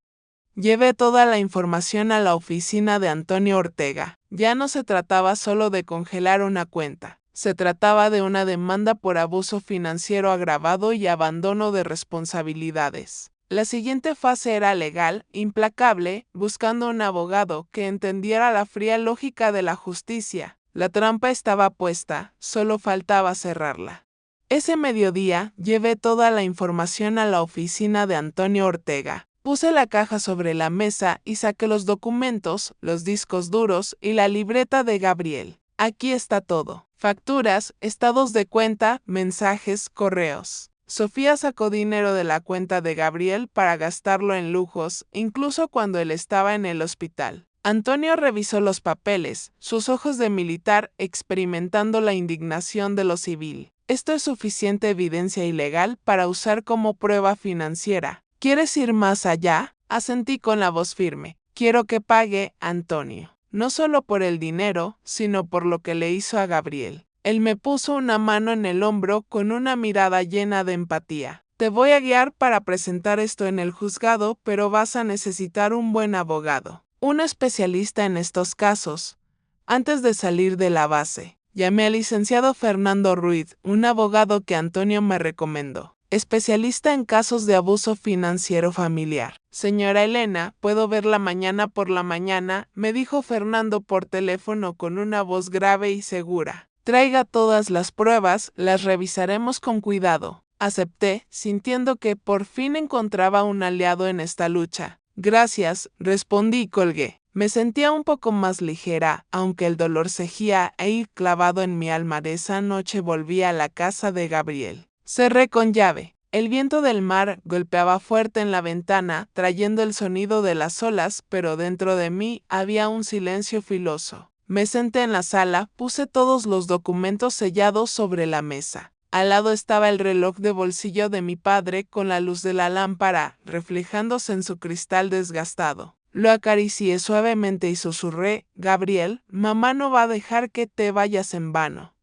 llevé toda la información a la oficina de Antonio Ortega. Ya no se trataba solo de congelar una cuenta. Se trataba de una demanda por abuso financiero agravado y abandono de responsabilidades. La siguiente fase era legal, implacable, buscando un abogado que entendiera la fría lógica de la justicia. La trampa estaba puesta, solo faltaba cerrarla. Ese mediodía, llevé toda la información a la oficina de Antonio Ortega. Puse la caja sobre la mesa y saqué los documentos, los discos duros y la libreta de Gabriel. Aquí está todo. Facturas, estados de cuenta, mensajes, correos. Sofía sacó dinero de la cuenta de Gabriel para gastarlo en lujos, incluso cuando él estaba en el hospital. Antonio revisó los papeles, sus ojos de militar experimentando la indignación de lo civil. Esto es suficiente evidencia ilegal para usar como prueba financiera. ¿Quieres ir más allá? Asentí con la voz firme. Quiero que pague, Antonio. No solo por el dinero, sino por lo que le hizo a Gabriel. Él me puso una mano en el hombro con una mirada llena de empatía. Te voy a guiar para presentar esto en el juzgado, pero vas a necesitar un buen abogado, un especialista en estos casos. Antes de salir de la base, llamé al licenciado Fernando Ruiz, un abogado que Antonio me recomendó, especialista en casos de abuso financiero familiar. Señora Elena, ¿puedo verla mañana por la mañana?, me dijo Fernando por teléfono con una voz grave y segura. Traiga todas las pruebas, las revisaremos con cuidado. Acepté, sintiendo que por fin encontraba un aliado en esta lucha. Gracias, respondí y colgué. Me sentía un poco más ligera, aunque el dolor seguía ahí clavado en mi alma. Esa noche volví a la casa de Gabriel. Cerré con llave. El viento del mar golpeaba fuerte en la ventana, trayendo el sonido de las olas, pero dentro de mí había un silencio filoso. Me senté en la sala, puse todos los documentos sellados sobre la mesa. Al lado estaba el reloj de bolsillo de mi padre con la luz de la lámpara, reflejándose en su cristal desgastado. Lo acaricié suavemente y susurré: Gabriel, mamá no va a dejar que te vayas en vano.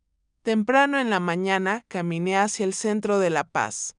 Temprano en la mañana caminé hacia el centro de La Paz,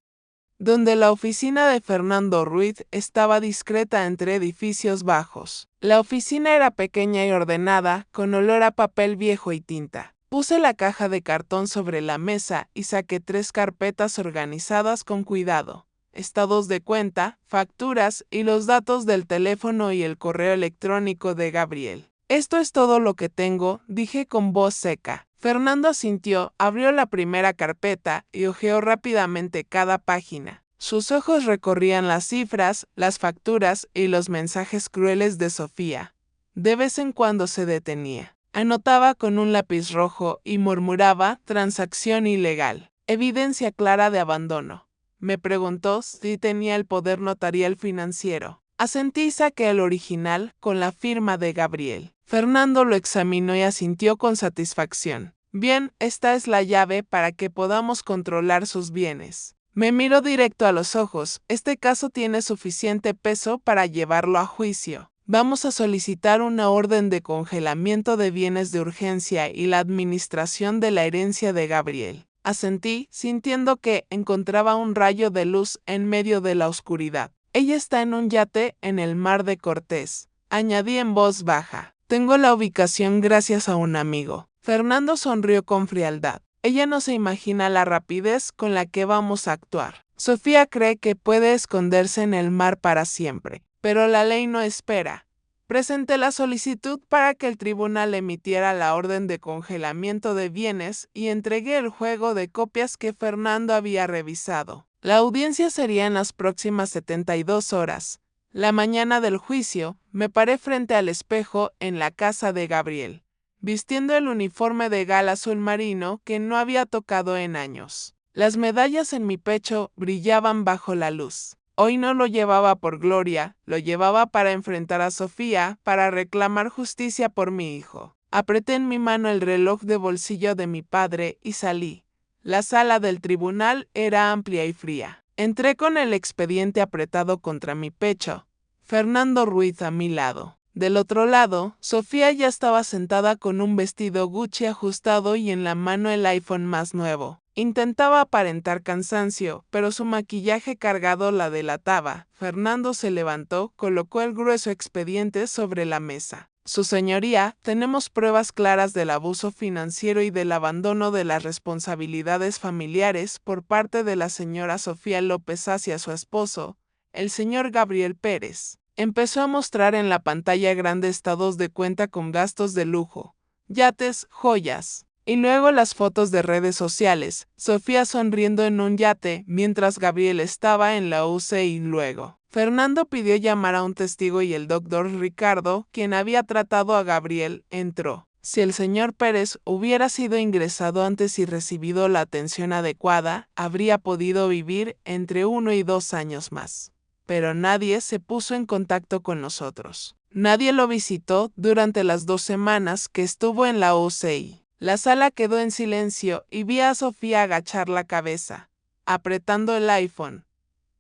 donde la oficina de Fernando Ruiz estaba discreta entre edificios bajos. La oficina era pequeña y ordenada, con olor a papel viejo y tinta. Puse la caja de cartón sobre la mesa y saqué 3 carpetas organizadas con cuidado: estados de cuenta, facturas y los datos del teléfono y el correo electrónico de Gabriel. Esto es todo lo que tengo, dije con voz seca. Fernando asintió, abrió la primera carpeta y hojeó rápidamente cada página. Sus ojos recorrían las cifras, las facturas y los mensajes crueles de Sofía. De vez en cuando se detenía. Anotaba con un lápiz rojo y murmuraba: transacción ilegal, evidencia clara de abandono. Me preguntó si tenía el poder notarial financiero. Asentí y saqué el original con la firma de Gabriel. Fernando lo examinó y asintió con satisfacción. Bien, esta es la llave para que podamos controlar sus bienes. Me miró directo a los ojos. Este caso tiene suficiente peso para llevarlo a juicio. Vamos a solicitar una orden de congelamiento de bienes de urgencia y la administración de la herencia de Gabriel. Asentí, sintiendo que encontraba un rayo de luz en medio de la oscuridad. Ella está en un yate en el mar de Cortés, añadí en voz baja. Tengo la ubicación gracias a un amigo. Fernando sonrió con frialdad. Ella no se imagina la rapidez con la que vamos a actuar. Sofía cree que puede esconderse en el mar para siempre, pero la ley no espera. Presenté la solicitud para que el tribunal emitiera la orden de congelamiento de bienes y entregué el juego de copias que Fernando había revisado. La audiencia sería en las próximas 72 horas. La mañana del juicio, me paré frente al espejo en la casa de Gabriel, vistiendo el uniforme de gala azul marino que no había tocado en años. Las medallas en mi pecho brillaban bajo la luz. Hoy no lo llevaba por gloria, lo llevaba para enfrentar a Sofía, para reclamar justicia por mi hijo. Apreté en mi mano el reloj de bolsillo de mi padre y salí. La sala del tribunal era amplia y fría. Entré con el expediente apretado contra mi pecho. Fernando Ruiz a mi lado. Del otro lado, Sofía ya estaba sentada con un vestido Gucci ajustado y en la mano el iPhone más nuevo. Intentaba aparentar cansancio, pero su maquillaje cargado la delataba. Fernando se levantó, colocó el grueso expediente sobre la mesa. Su señoría, tenemos pruebas claras del abuso financiero y del abandono de las responsabilidades familiares por parte de la señora Sofía López hacia su esposo, el señor Gabriel Pérez. Empezó a mostrar en la pantalla grande estados de cuenta con gastos de lujo, yates, joyas. Y luego las fotos de redes sociales, Sofía sonriendo en un yate mientras Gabriel estaba en la UCI. Luego, Fernando pidió llamar a un testigo y el doctor Ricardo, quien había tratado a Gabriel, entró. Si el señor Pérez hubiera sido ingresado antes y recibido la atención adecuada, habría podido vivir entre 1 y 2 años más. Pero nadie se puso en contacto con nosotros. Nadie lo visitó durante las 2 semanas que estuvo en la UCI. La sala quedó en silencio y vi a Sofía agachar la cabeza, apretando el iPhone.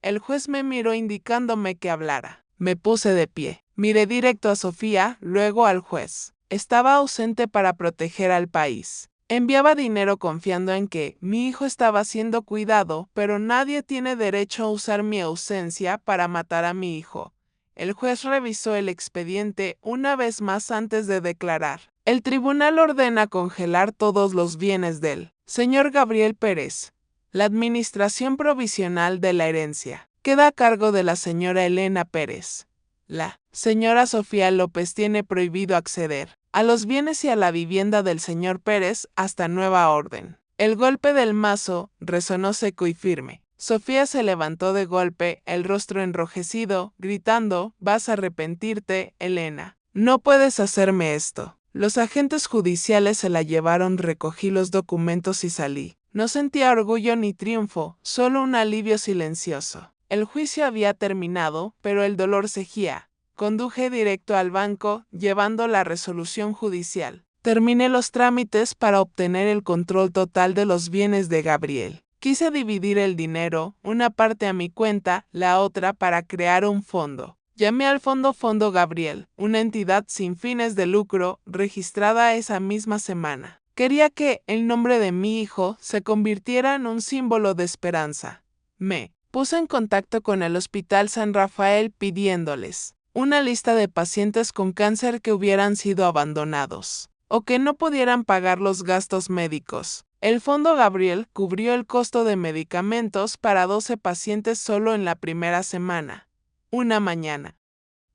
El juez me miró indicándome que hablara. Me puse de pie. Miré directo a Sofía, luego al juez. Estaba ausente para proteger al país. Enviaba dinero confiando en que mi hijo estaba siendo cuidado, pero nadie tiene derecho a usar mi ausencia para matar a mi hijo. El juez revisó el expediente una vez más antes de declarar. El tribunal ordena congelar todos los bienes del señor Gabriel Pérez. La administración provisional de la herencia queda a cargo de la señora Elena Pérez. La señora Sofía López tiene prohibido acceder a los bienes y a la vivienda del señor Pérez hasta nueva orden. El golpe del mazo resonó seco y firme. Sofía se levantó de golpe, el rostro enrojecido, gritando: «Vas a arrepentirte, Elena. No puedes hacerme esto». Los agentes judiciales se la llevaron, recogí los documentos y salí. No sentía orgullo ni triunfo, solo un alivio silencioso. El juicio había terminado, pero el dolor seguía. Conduje directo al banco, llevando la resolución judicial. Terminé los trámites para obtener el control total de los bienes de Gabriel. Quise dividir el dinero, una parte a mi cuenta, la otra para crear un fondo. Llamé al Fondo Gabriel, una entidad sin fines de lucro, registrada esa misma semana. Quería que el nombre de mi hijo se convirtiera en un símbolo de esperanza. Me puse en contacto con el Hospital San Rafael pidiéndoles una lista de pacientes con cáncer que hubieran sido abandonados o que no pudieran pagar los gastos médicos. El Fondo Gabriel cubrió el costo de medicamentos para 12 pacientes solo en la primera semana. Una mañana,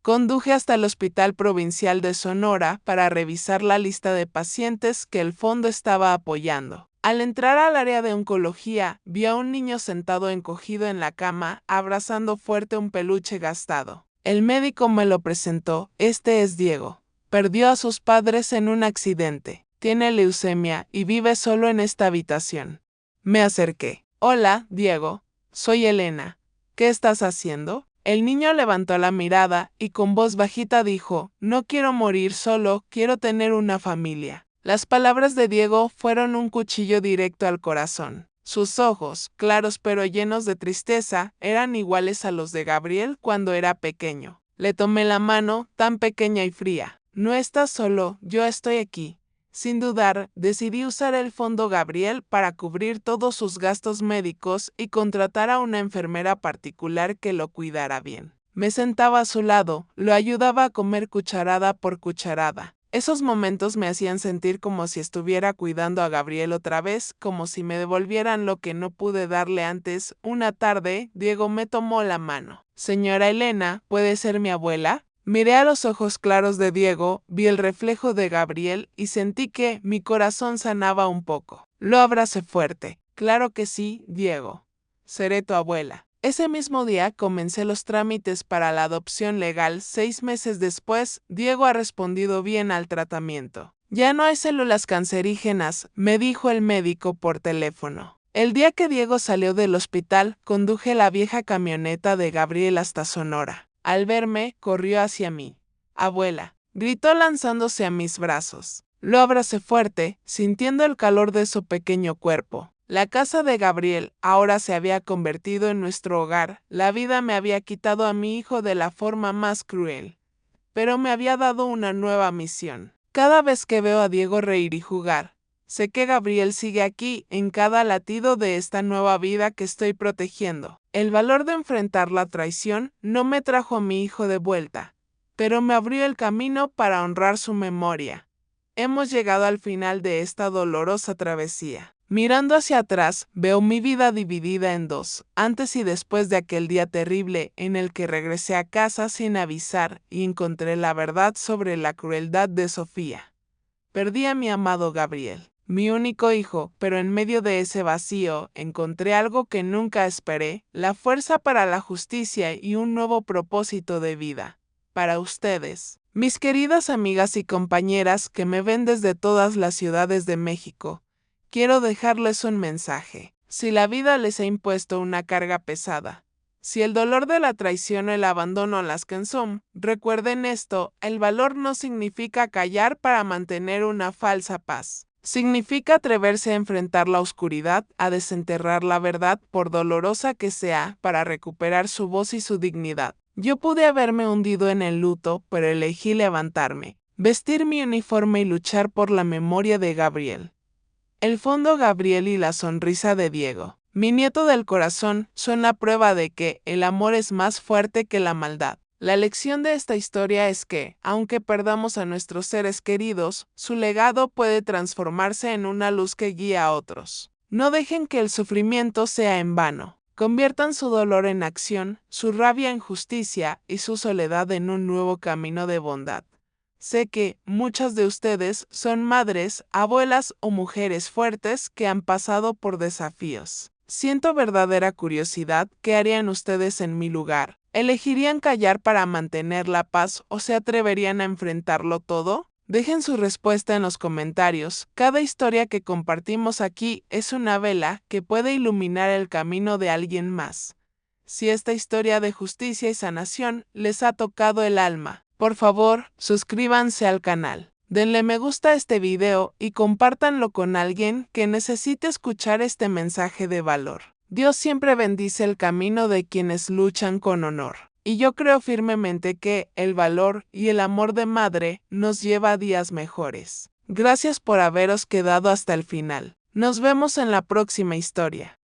conduje hasta el Hospital Provincial de Sonora para revisar la lista de pacientes que el fondo estaba apoyando. Al entrar al área de oncología, vi a un niño sentado encogido en la cama, abrazando fuerte un peluche gastado. El médico me lo presentó. Este es Diego. Perdió a sus padres en un accidente. Tiene leucemia y vive solo en esta habitación. Me acerqué. Hola, Diego. Soy Elena. ¿Qué estás haciendo? El niño levantó la mirada y con voz bajita dijo: «No quiero morir solo, quiero tener una familia». Las palabras de Diego fueron un cuchillo directo al corazón. Sus ojos, claros pero llenos de tristeza, eran iguales a los de Gabriel cuando era pequeño. Le tomé la mano, tan pequeña y fría. «No estás solo, yo estoy aquí». Sin dudar, decidí usar el Fondo Gabriel para cubrir todos sus gastos médicos y contratar a una enfermera particular que lo cuidara bien. Me sentaba a su lado, lo ayudaba a comer cucharada por cucharada. Esos momentos me hacían sentir como si estuviera cuidando a Gabriel otra vez, como si me devolvieran lo que no pude darle antes. Una tarde, Diego me tomó la mano. «Señora Elena, ¿puede ser mi abuela?». Miré a los ojos claros de Diego, vi el reflejo de Gabriel y sentí que mi corazón sanaba un poco. Lo abracé fuerte. «Claro que sí, Diego. Seré tu abuela». Ese mismo día comencé los trámites para la adopción legal. 6 meses después, Diego ha respondido bien al tratamiento. «Ya no hay células cancerígenas», me dijo el médico por teléfono. El día que Diego salió del hospital, conduje la vieja camioneta de Gabriel hasta Sonora. Al verme, corrió hacia mí. «Abuela», gritó lanzándose a mis brazos. Lo abracé fuerte, sintiendo el calor de su pequeño cuerpo. La casa de Gabriel ahora se había convertido en nuestro hogar. La vida me había quitado a mi hijo de la forma más cruel, pero me había dado una nueva misión. Cada vez que veo a Diego reír y jugar, sé que Gabriel sigue aquí, en cada latido de esta nueva vida que estoy protegiendo. El valor de enfrentar la traición no me trajo a mi hijo de vuelta, pero me abrió el camino para honrar su memoria. Hemos llegado al final de esta dolorosa travesía. Mirando hacia atrás, veo mi vida dividida en dos, antes y después de aquel día terrible en el que regresé a casa sin avisar y encontré la verdad sobre la crueldad de Sofía. Perdí a mi amado Gabriel. mi único hijo, pero en medio de ese vacío encontré algo que nunca esperé, la fuerza para la justicia y un nuevo propósito de vida. Para ustedes, mis queridas amigas y compañeras que me ven desde todas las ciudades de México, quiero dejarles un mensaje. Si la vida les ha impuesto una carga pesada, si el dolor de la traición o el abandono las cansó, recuerden esto, el valor no significa callar para mantener una falsa paz. Significa atreverse a enfrentar la oscuridad, a desenterrar la verdad, por dolorosa que sea, para recuperar su voz y su dignidad. Yo pude haberme hundido en el luto, pero elegí levantarme, vestir mi uniforme y luchar por la memoria de Gabriel. El fondo Gabriel y la sonrisa de Diego, mi nieto del corazón, son la prueba de que el amor es más fuerte que la maldad. La lección de esta historia es que, aunque perdamos a nuestros seres queridos, su legado puede transformarse en una luz que guía a otros. No dejen que el sufrimiento sea en vano. Conviertan su dolor en acción, su rabia en justicia y su soledad en un nuevo camino de bondad. Sé que muchas de ustedes son madres, abuelas o mujeres fuertes que han pasado por desafíos. Siento verdadera curiosidad, ¿qué harían ustedes en mi lugar? ¿Elegirían callar para mantener la paz o se atreverían a enfrentarlo todo? Dejen su respuesta en los comentarios. Cada historia que compartimos aquí es una vela que puede iluminar el camino de alguien más. Si esta historia de justicia y sanación les ha tocado el alma, por favor, suscríbanse al canal. Denle me gusta a este video y compártanlo con alguien que necesite escuchar este mensaje de valor. Dios siempre bendice el camino de quienes luchan con honor. Y yo creo firmemente que el valor y el amor de madre nos lleva a días mejores. Gracias por haberos quedado hasta el final. Nos vemos en la próxima historia.